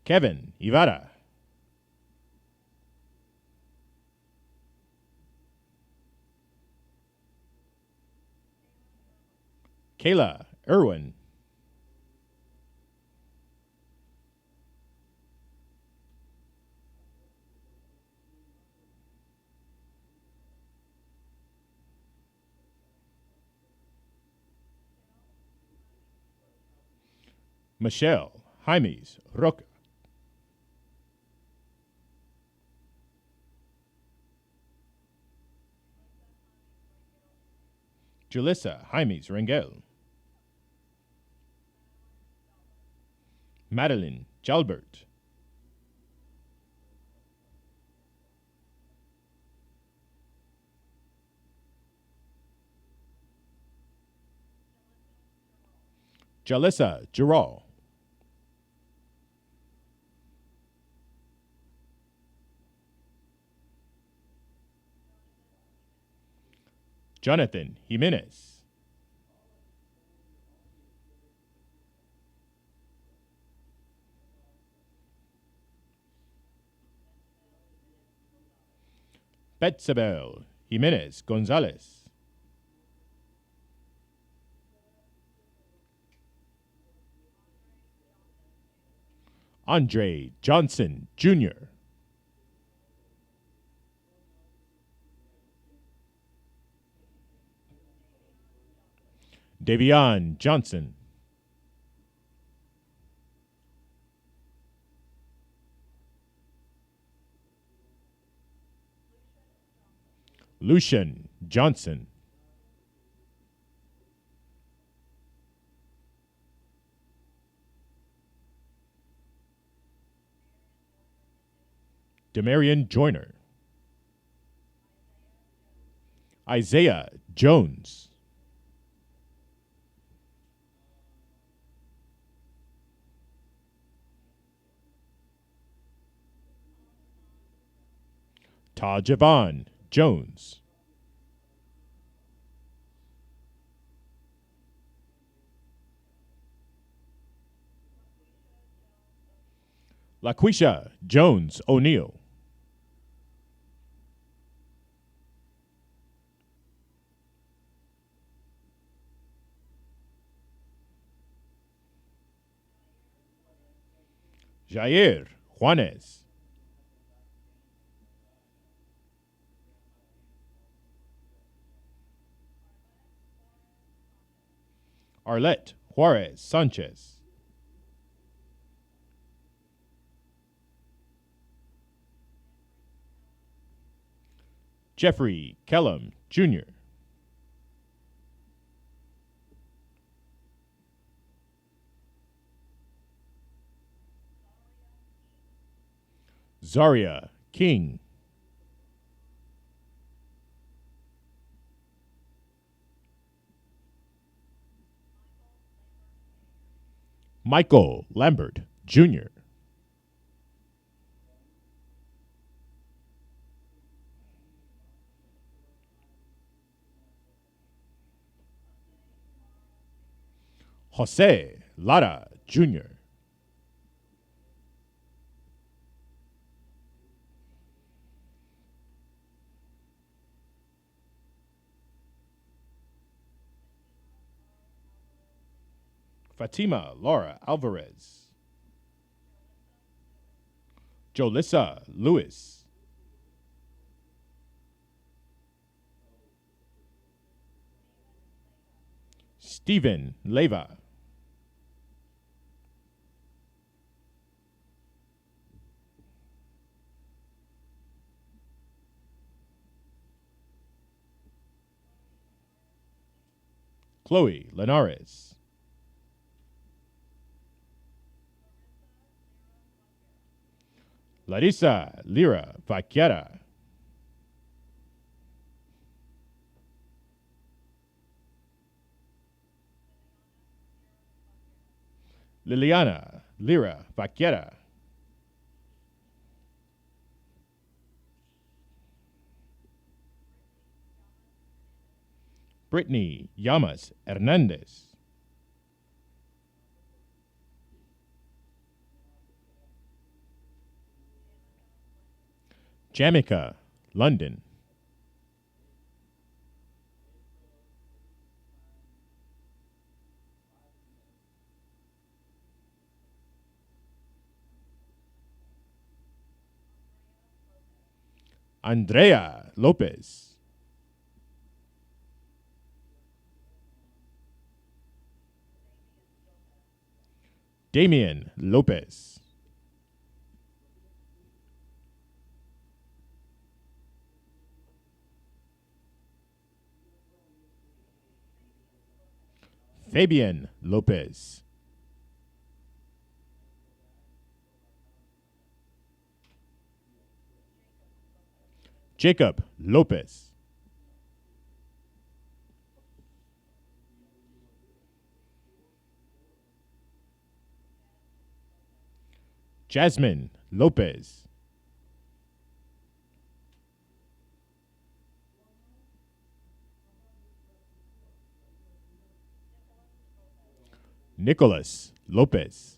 Kevin Ibarra. Kayla Irwin. Michelle Jaimes Roca. Julissa Jaimes Rangel. Madeline Jalbert. Jalissa Giral. Jonathan Jimenez. Betsabel Jimenez Gonzalez. Andre Johnson Jr. Davion Johnson. Lucian Johnson. Demarion Joyner, Isaiah Jones, Tajavon Jones, LaQuisha Jones O'Neill, Jair Juanes, Arlette Juarez Sanchez, Jeffrey Kellum Jr., Zaria King, Michael Lambert Jr., Jose Lara Jr., Fatima Laura Alvarez, Jolissa Lewis, Stephen Leva, Chloe Linares, Larissa Lira Vaquera, Liliana Lira Vaquera, Brittany Llamas Hernandez, Jamaica London, Andrea Lopez, Damian Lopez, Fabian Lopez, Jacob Lopez, Jasmine Lopez, Nicholas Lopez,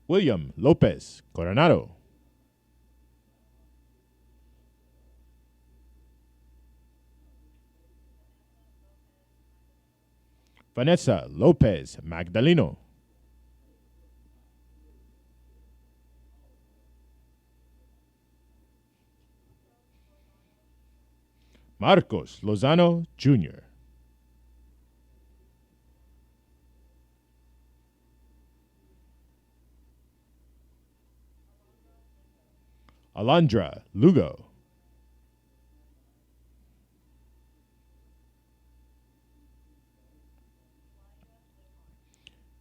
William Lopez Coronado, Vanessa Lopez Magdaleno, Marcos Lozano Jr., Alondra Lugo,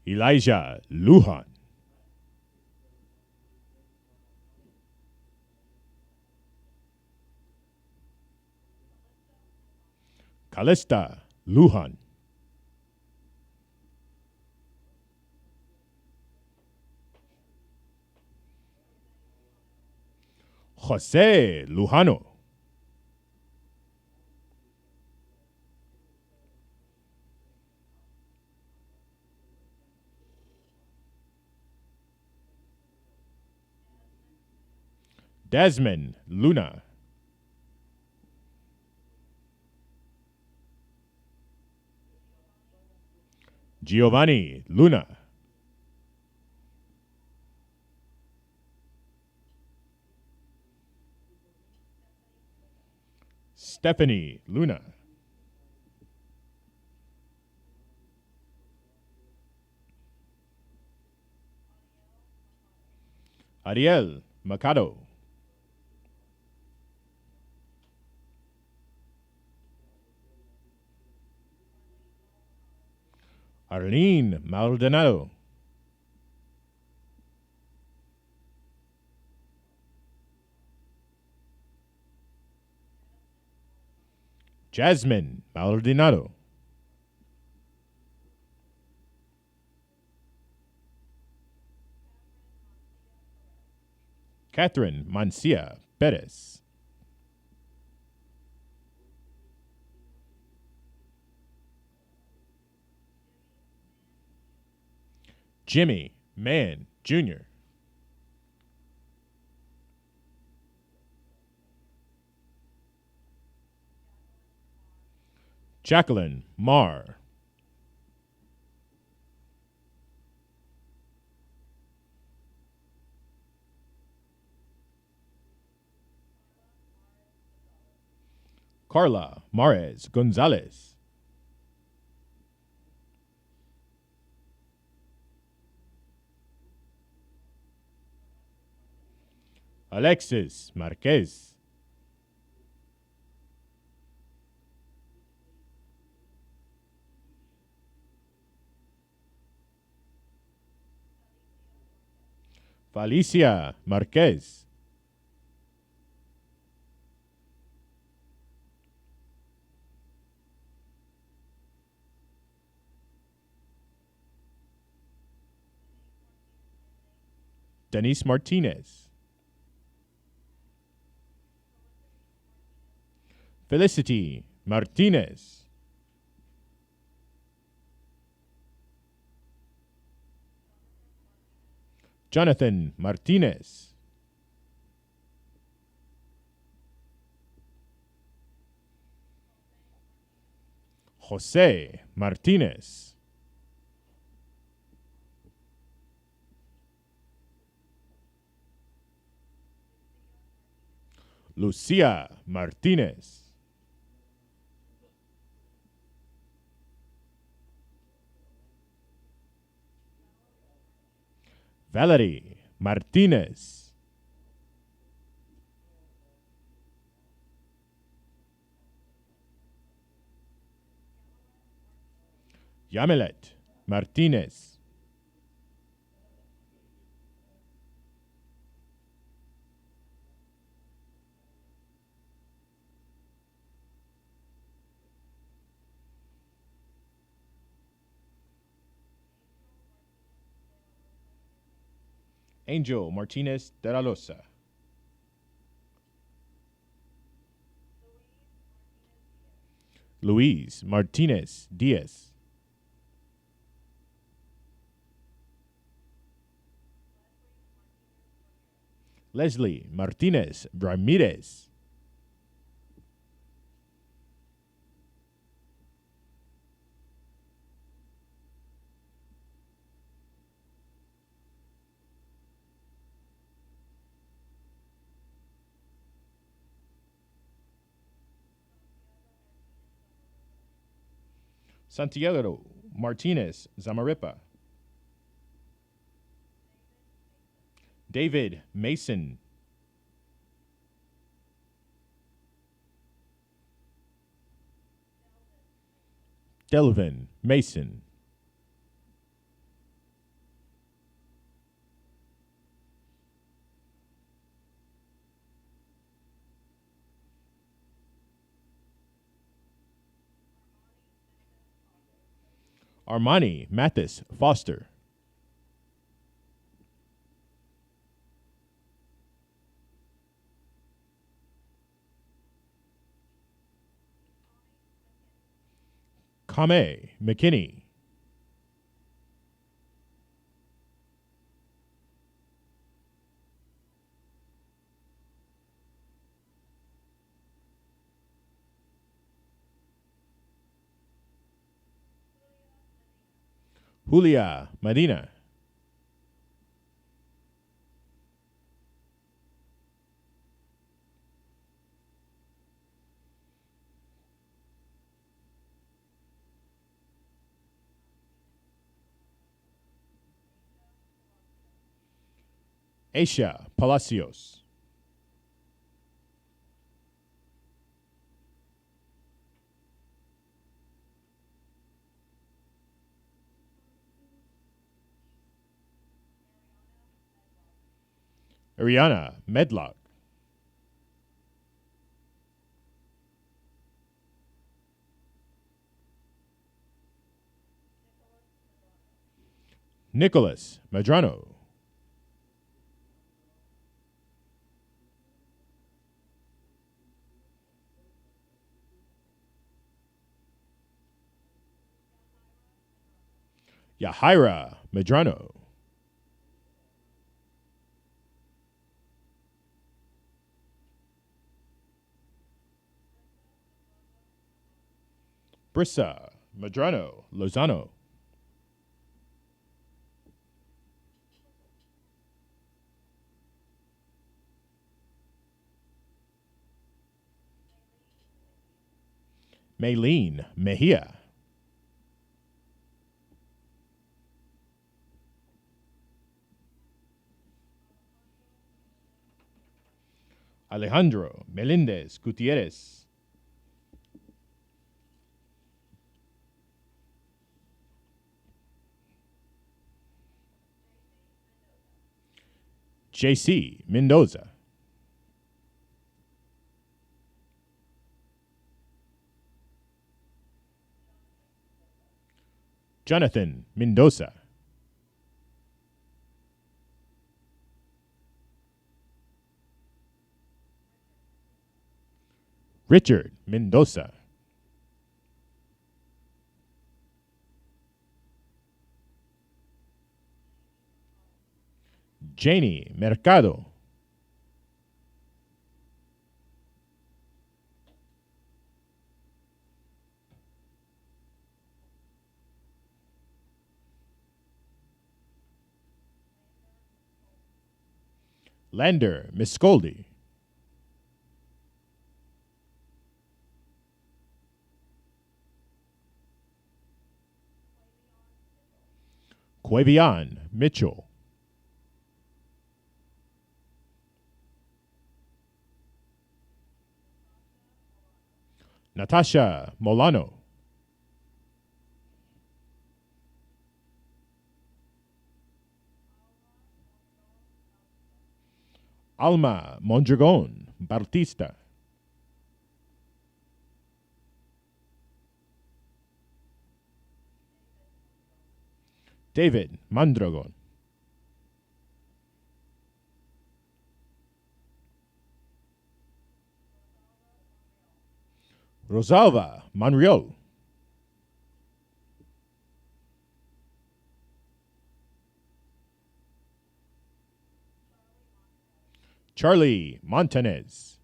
Elijah Lujan. Calista Lujan. Jose Lujano. Desmond Luna. Giovanni Luna. Stephanie Luna. Ariel Mercado. Arlene Maldonado. Jasmine Maldonado. Catherine Mancia Perez. Jimmy Mann Jr. Jacqueline Marr. Carla Mares Gonzalez. Alexis Marquez. Felicia Marquez. Denise Martinez. Felicity Martinez. Jonathan Martinez. Jose Martinez. Lucia Martinez. Valerie Martinez. Yamilet Martinez. Angel Martinez de la Losa. Luis Martinez Diaz. Leslie Martinez Ramirez. Santiago Martinez Zamaripa. David Mason. Delvin Mason. Armani Mathis Foster. Kame McKinney. Julia Medina. Aisha Palacios. Ariana Medlock. Nicholas Madrano. Yahaira Madrano. Brissa Madrano Lozano. Maylene Mejia. Alejandro Melendez Gutierrez. JC Mendoza. Jonathan Mendoza. Richard Mendoza. Janie Mercado. Lander Miscoldi. Quavion Mitchell. Natasha Molano. Alma Mondragon Bautista. David Mondragon. Rosalva Monreal. Charlie Montanez.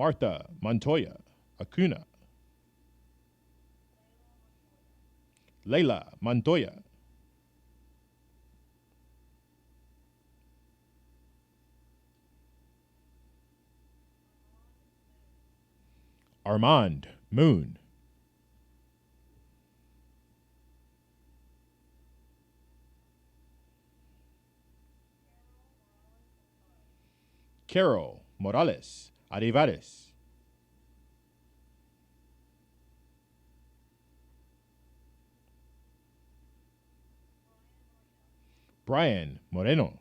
Martha Montoya Acuna. Leila Montoya. Armand Moon. Carol Morales Arrivares. Brian Moreno.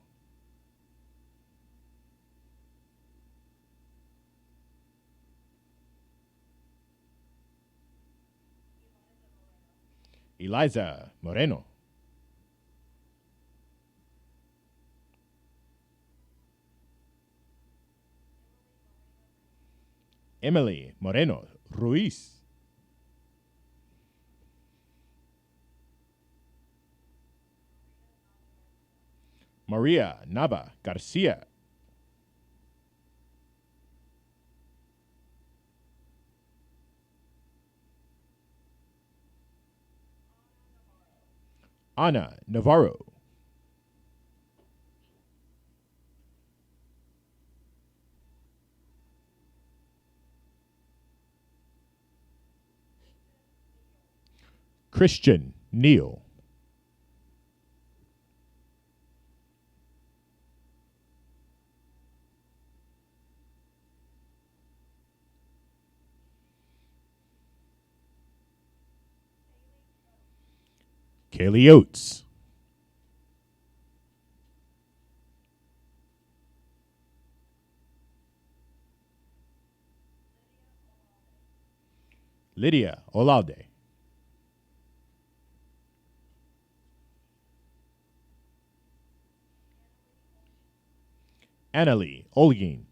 Eliza Moreno. Emily Moreno Ruiz. Maria Nava Garcia. Ana Navarro. Christian Neal. Kaylee Oates. Lydia Olaude. Annalie Olguin.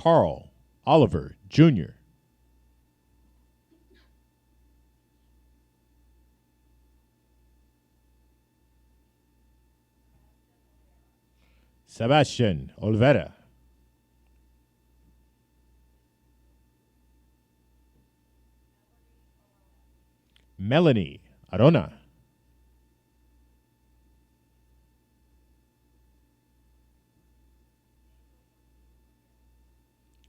Carl Oliver Jr. Sebastian Olvera. Melanie Arona.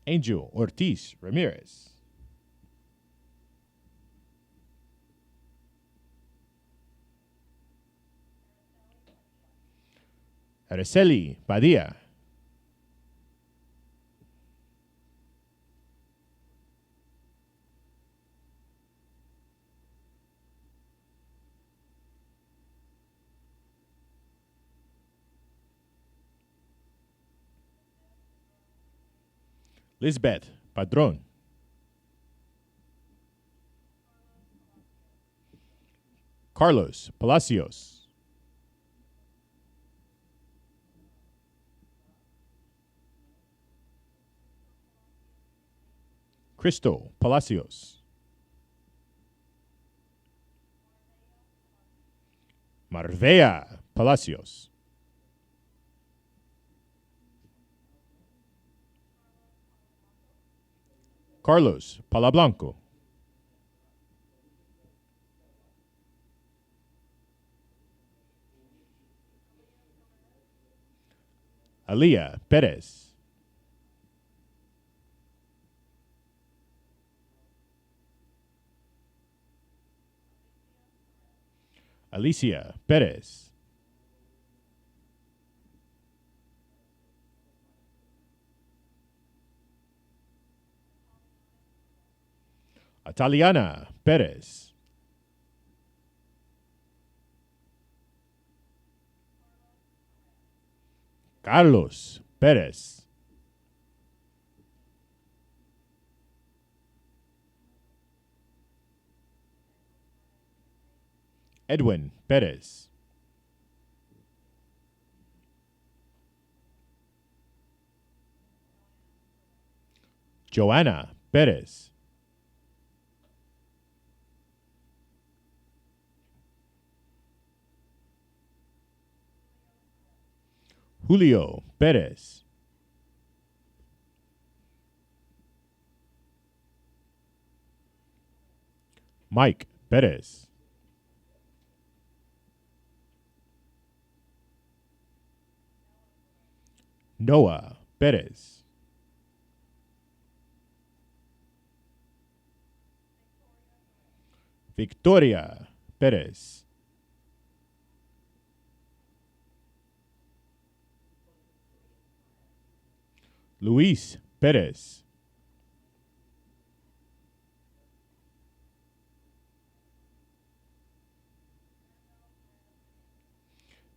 Angel Ortiz Ramirez. Araceli Padilla. Lisbeth Padron. Carlos Palacios. Crystal Palacios. Marvea Palacios. Carlos Palablanco. Aliyah Perez. Alicia Perez. Ataliana Perez. Carlos Perez. Edwin Perez. Joanna Perez. Julio Perez. Mike Perez. Noah Perez. Victoria Perez. Luis Perez.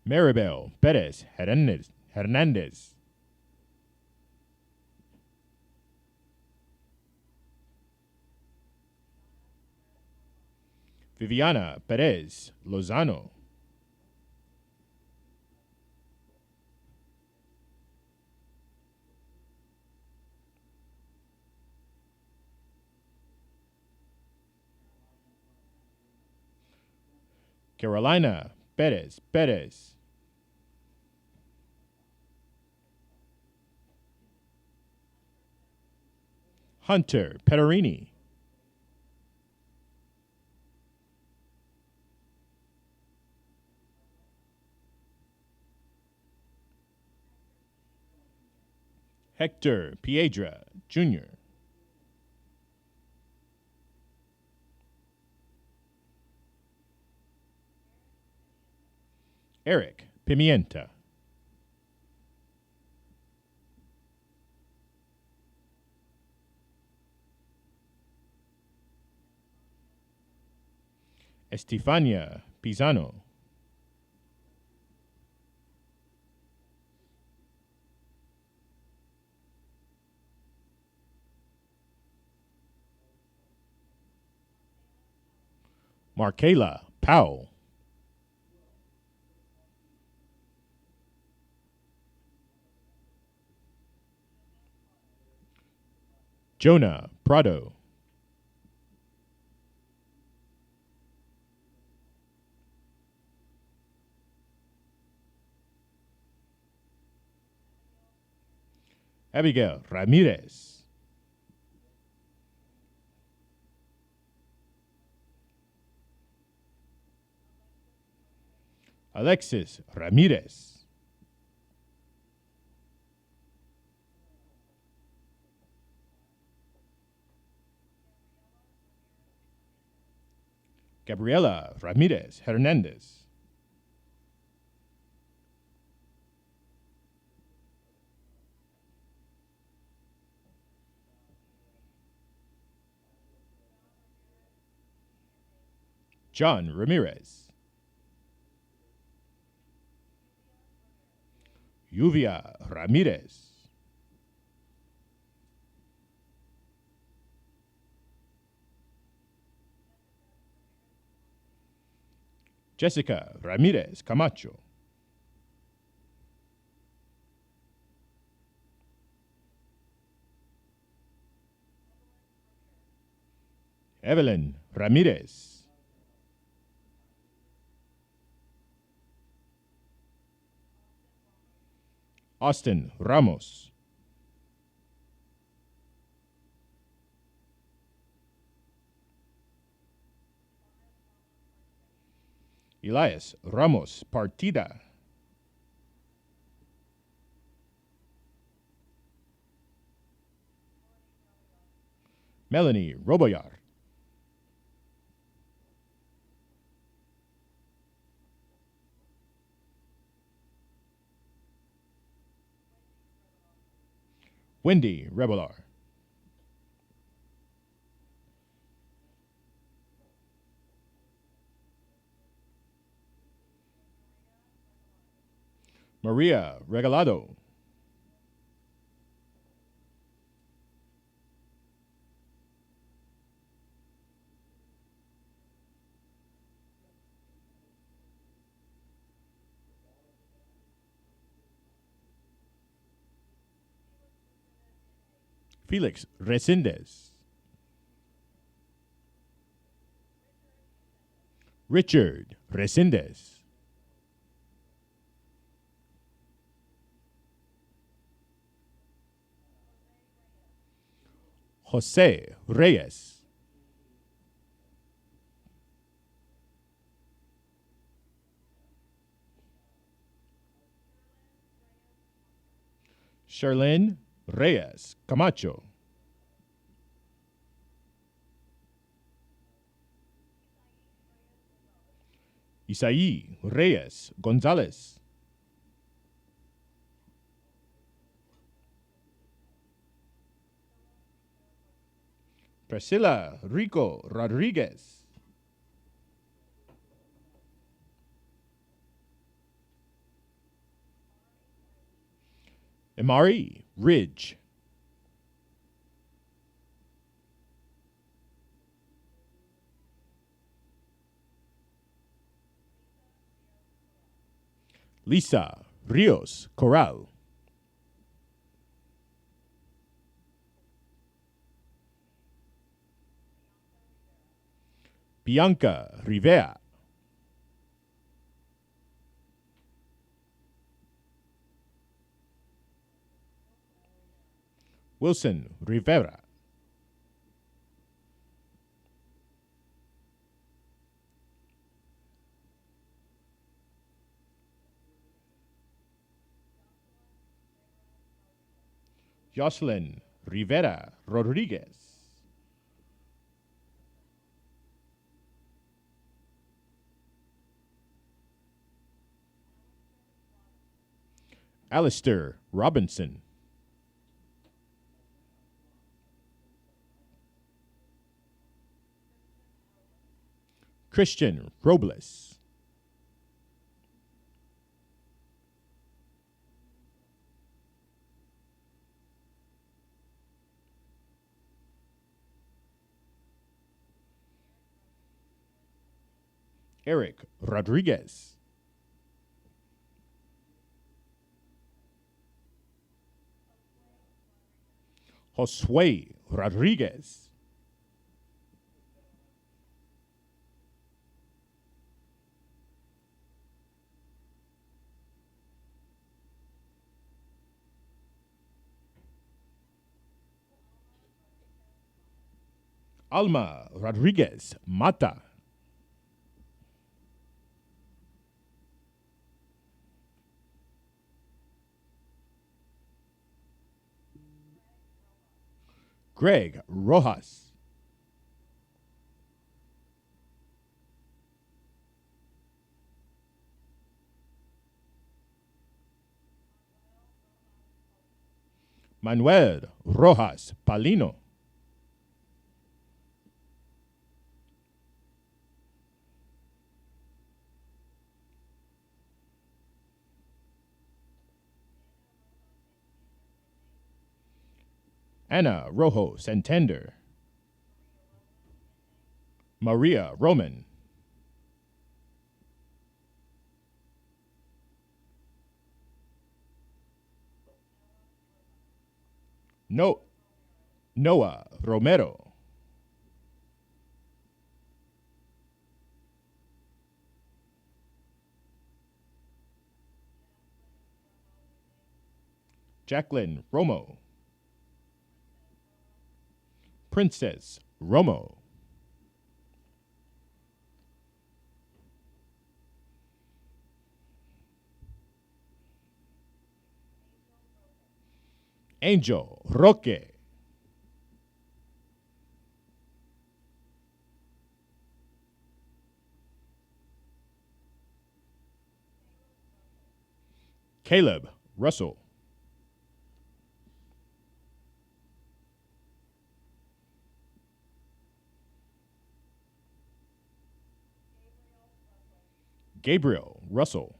Maribel Perez Hernandez. Viviana Perez Lozano. Carolina Perez. Hunter Pettarini. Hector Piedra, Jr. Eric Pimienta. Estefania Pisano. Markela Powell. Jonah Prado. Abigail Ramirez. Alexis Ramirez. Gabriela Ramirez Hernandez. John Ramirez. Yuvia Ramirez. Jessica Ramirez Camacho. Evelyn Ramirez. Austin Ramos. Elias Ramos Partida. Melanie Roboyar. Wendy Rebelar. Maria Regalado. Felix Resendez. Richard Resendez. Jose Reyes. Charlene Reyes Camacho. Isaí Reyes González. Priscilla Rico Rodriguez. Imari Ridge. Lisa Rios Corral. Bianca Rivera. Wilson Rivera. Jocelyn Rivera Rodriguez. Alistair Robinson. Christian Robles. Eric Rodriguez. Josue Rodriguez. Alma Rodriguez Mata. Greg Rojas. Manuel Rojas Palino. Ana Rojo Santander. Maria Roman. Noah Romero. Jacqueline Romo. Princess Romo. Angel Roque. Caleb Russell. Gabriel Russell.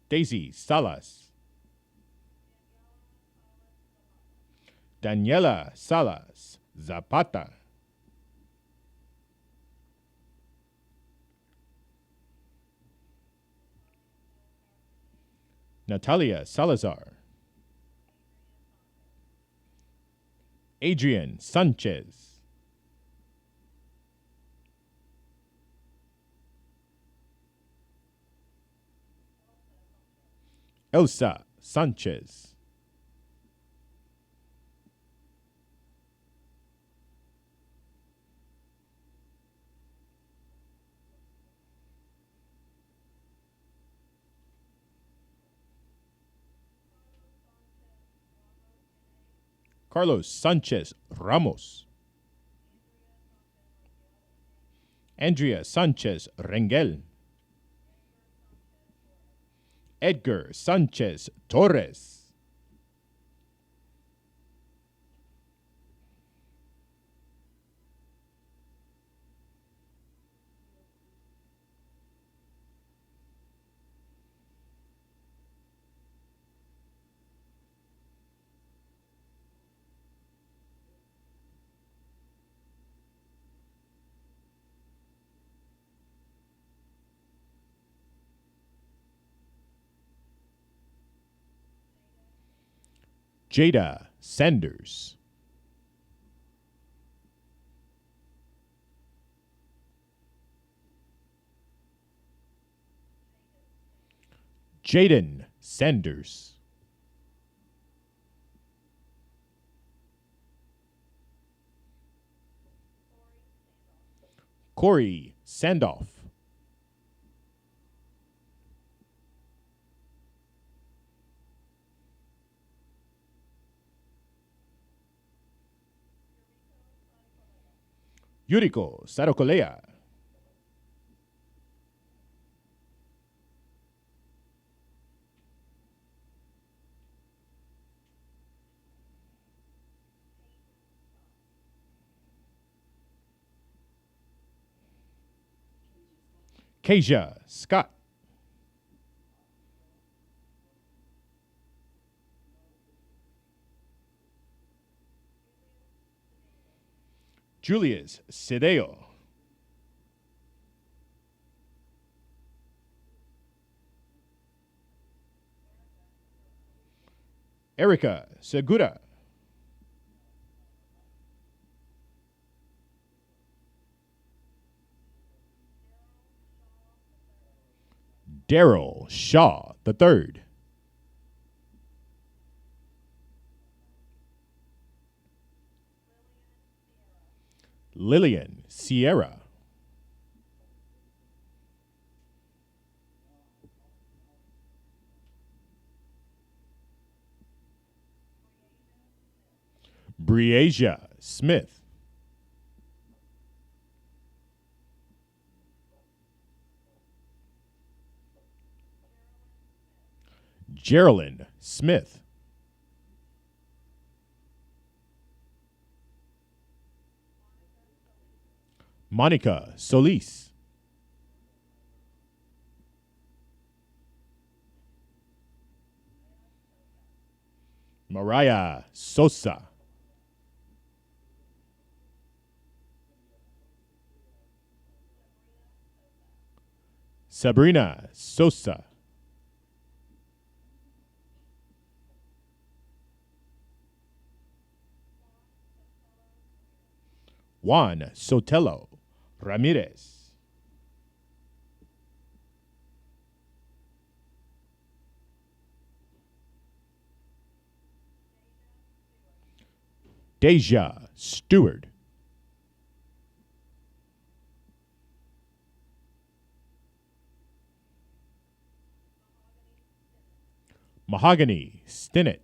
Daisy Salas. Daniela Salas Zapata. Natalia Salazar. Adrian Sanchez. Elsa Sanchez. Carlos Sanchez Ramos. Andrea Sanchez Rengel. Edgar Sanchez Torres. Jada Sanders. Jaden Sanders. Corey Sandoff. Yuriko Sarocolea. Kasia Scott. Julius Cedeo. Erica Segura. Daryl Shaw III. Lillian Sierra. Breasia Smith. Geraldine Smith. Monica Solis. Mariah Sosa. Sabrina Sosa. Juan Sotelo Ramirez. Deja Stewart. Mahogany Stinnett.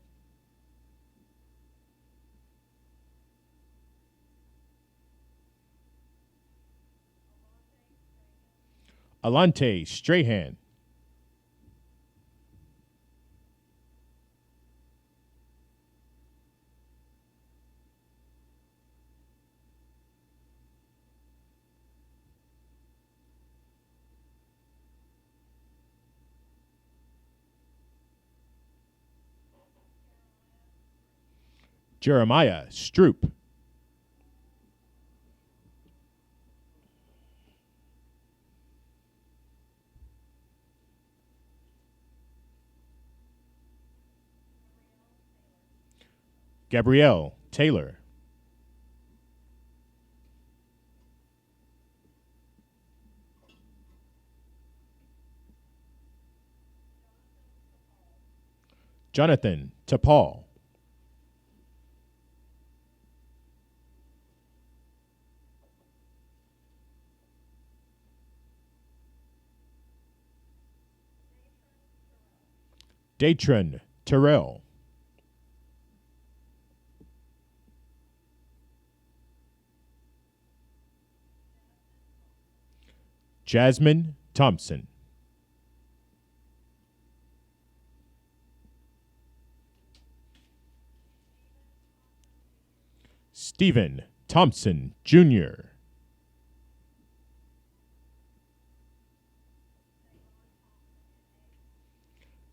Alante Strahan. Jeremiah Stroop. Gabrielle Taylor. Jonathan Tapal. Datron Terrell. Jasmine Thompson. Stephen Thompson Jr.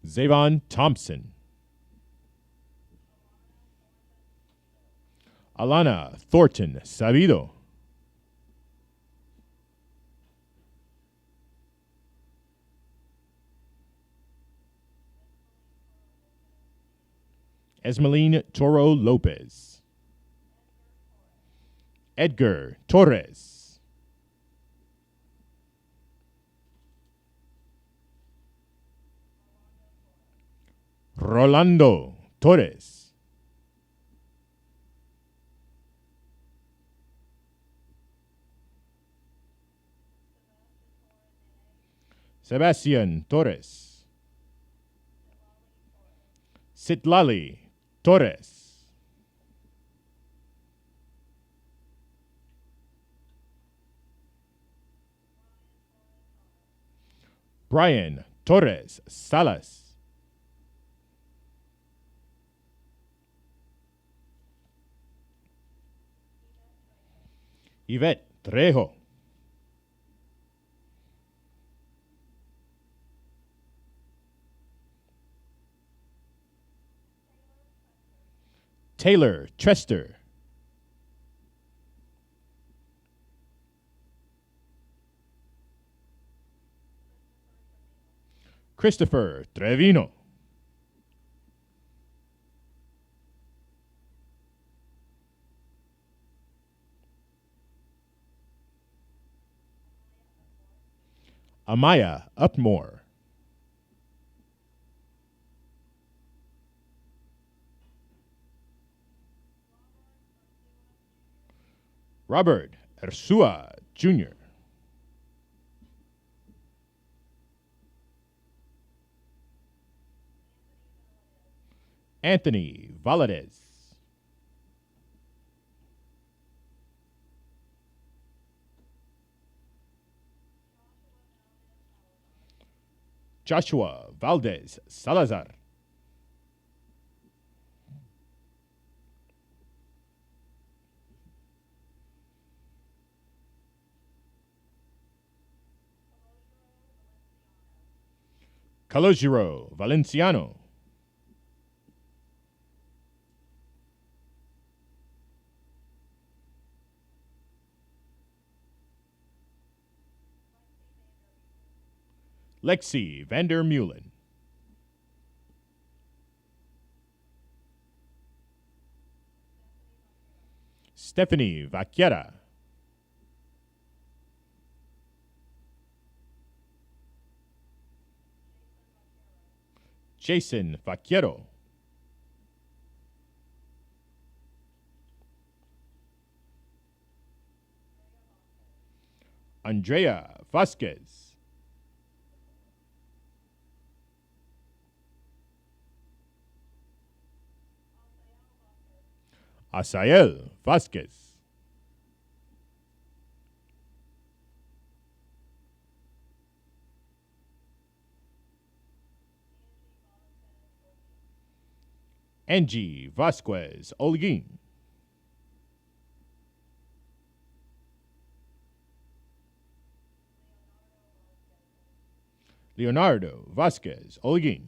Zavon Thompson. Alana Thornton Sabido. Esmeline Toro Lopez. Edgar Torres. Rolando Torres. Sebastian Torres. Citlali Torres. Brian Torres Salas. Yvette Trejo. Taylor Trester. Christopher Trevino. Amaya Upmore. Robert Ersua Jr. Anthony Valadez. Joshua Valdez Salazar. Calogero Valenciano. Lexi Vandermeulen. Stephanie Vaquera. Jason Vaquero. Andrea Vasquez. Asael Vasquez. Angie Vasquez Olguin. Leonardo Vasquez Olguin.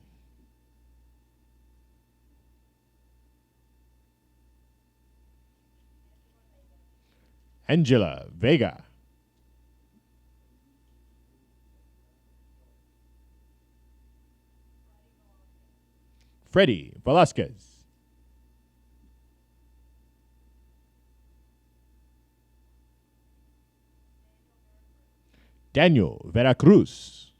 Angela Vega. Freddie Velasquez. Daniel Veracruz.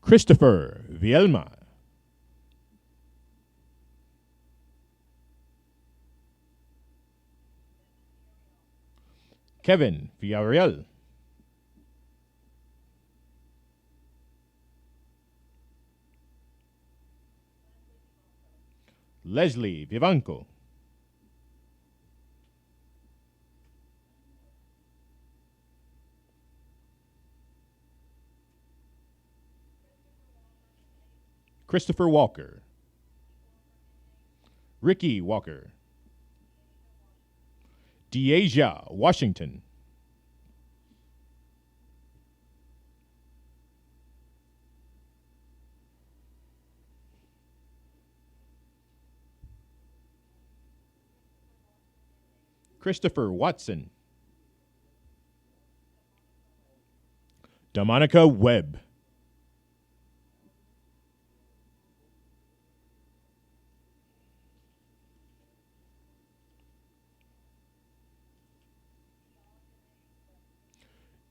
Christopher Vielma. Kevin Villarreal. Leslie Vivanco. Christopher Walker. Ricky Walker. Deasia Washington. Christopher Watson. Damonica Webb.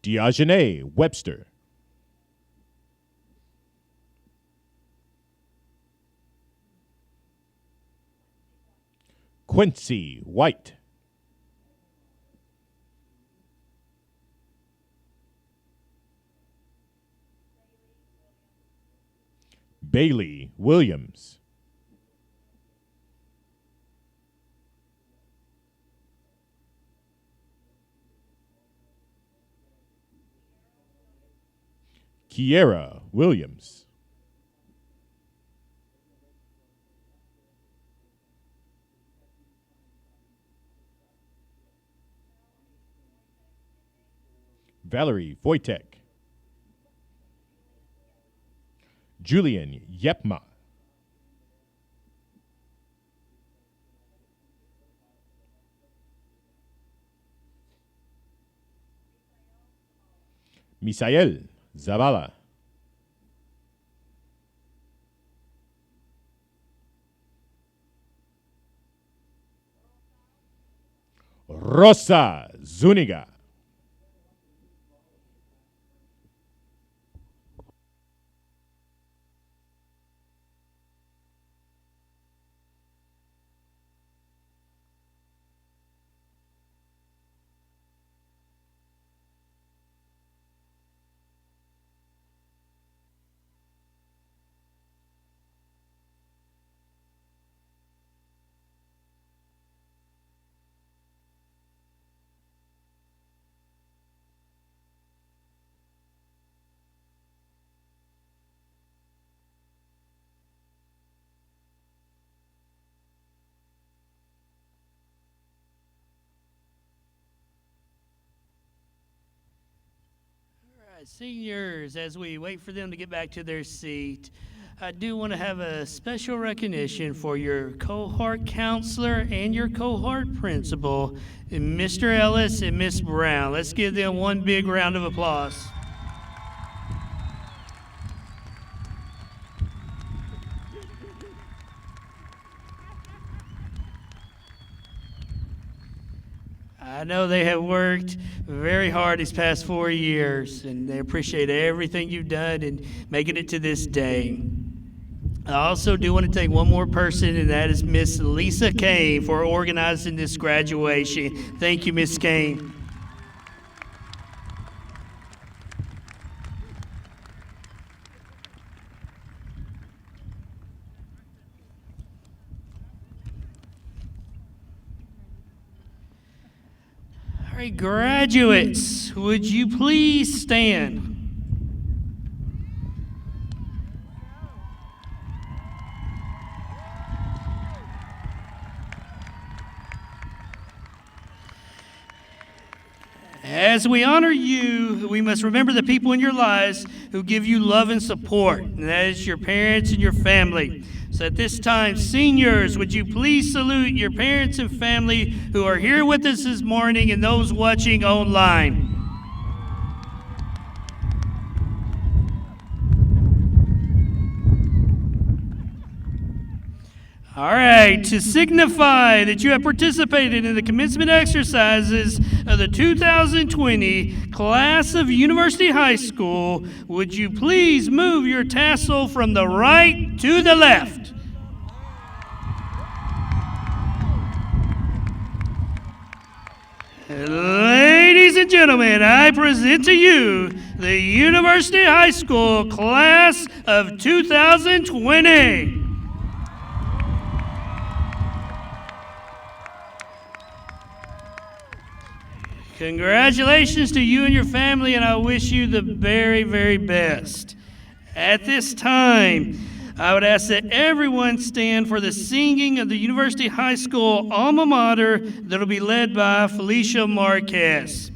Diogene Webster. Quincy White. Bailey Williams. Kiera Williams. Valerie Wojtek. Julian Yepma. Misael Zavala. Rosa Zuniga. Seniors, as we wait for them to get back to their seat, I do want to have a special recognition for your cohort counselor and your cohort principal, Mr. Ellis and Miss Brown. Let's give them one big round of applause. I know they have worked very hard these past 4 years, and they appreciate everything you've done and making it to this day. I also do want to thank one more person, and that is Miss Lisa Kane for organizing this graduation. Thank you, Miss Kane. All right, graduates, would you please stand? As we honor you, we must remember the people in your lives who give you love and support, and that is your parents and your family. So at this time, seniors, would you please salute your parents and family who are here with us this morning and those watching online. All right, to signify that you have participated in the commencement exercises of the 2020 class of University High School, would you please move your tassel from the right to the left? Ladies and gentlemen, I present to you the University High School class of 2020. Congratulations to you and your family, and I wish you the very, very best. At this time, I would ask that everyone stand for the singing of the University High School alma mater that will be led by Felicia Marquez.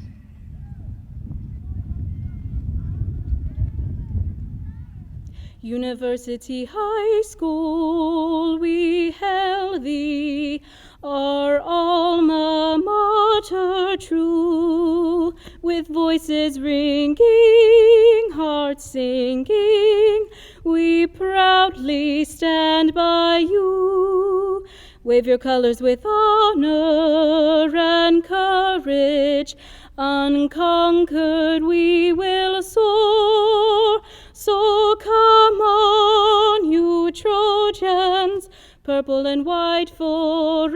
University High School, we hail thee. our alma mater true, with voices ringing, hearts singing, we proudly stand by you. Wave your colors with honor and courage, unconquered we will soar. So come on, you Trojans, purple and white forevermore.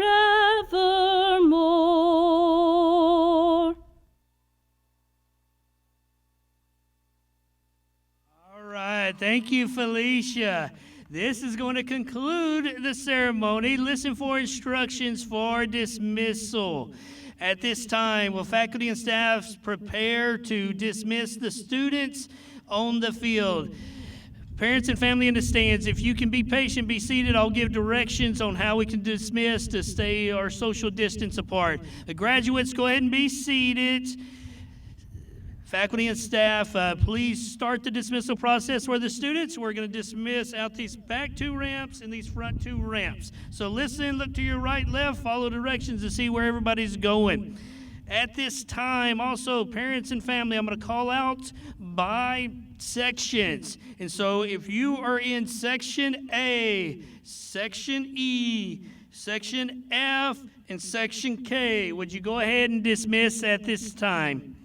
All right, thank you, Felicia. This is going to conclude the ceremony. Listen for instructions for dismissal. At this time, will faculty and staff prepare to dismiss the students on the field? Parents and family in the stands, if you can be patient, be seated. I'll give directions on how we can dismiss to stay our social distance apart. The graduates, go ahead and be seated. Faculty and staff, please start the dismissal process for the students. We're going to dismiss out these back 2 ramps and these front 2 ramps. So listen, look to your right, left, follow directions to see where everybody's going. At this time, also, parents and family, I'm going to call out by sections. And so if you are in Section A, Section E, Section F, and Section K, would you go ahead and dismiss at this time?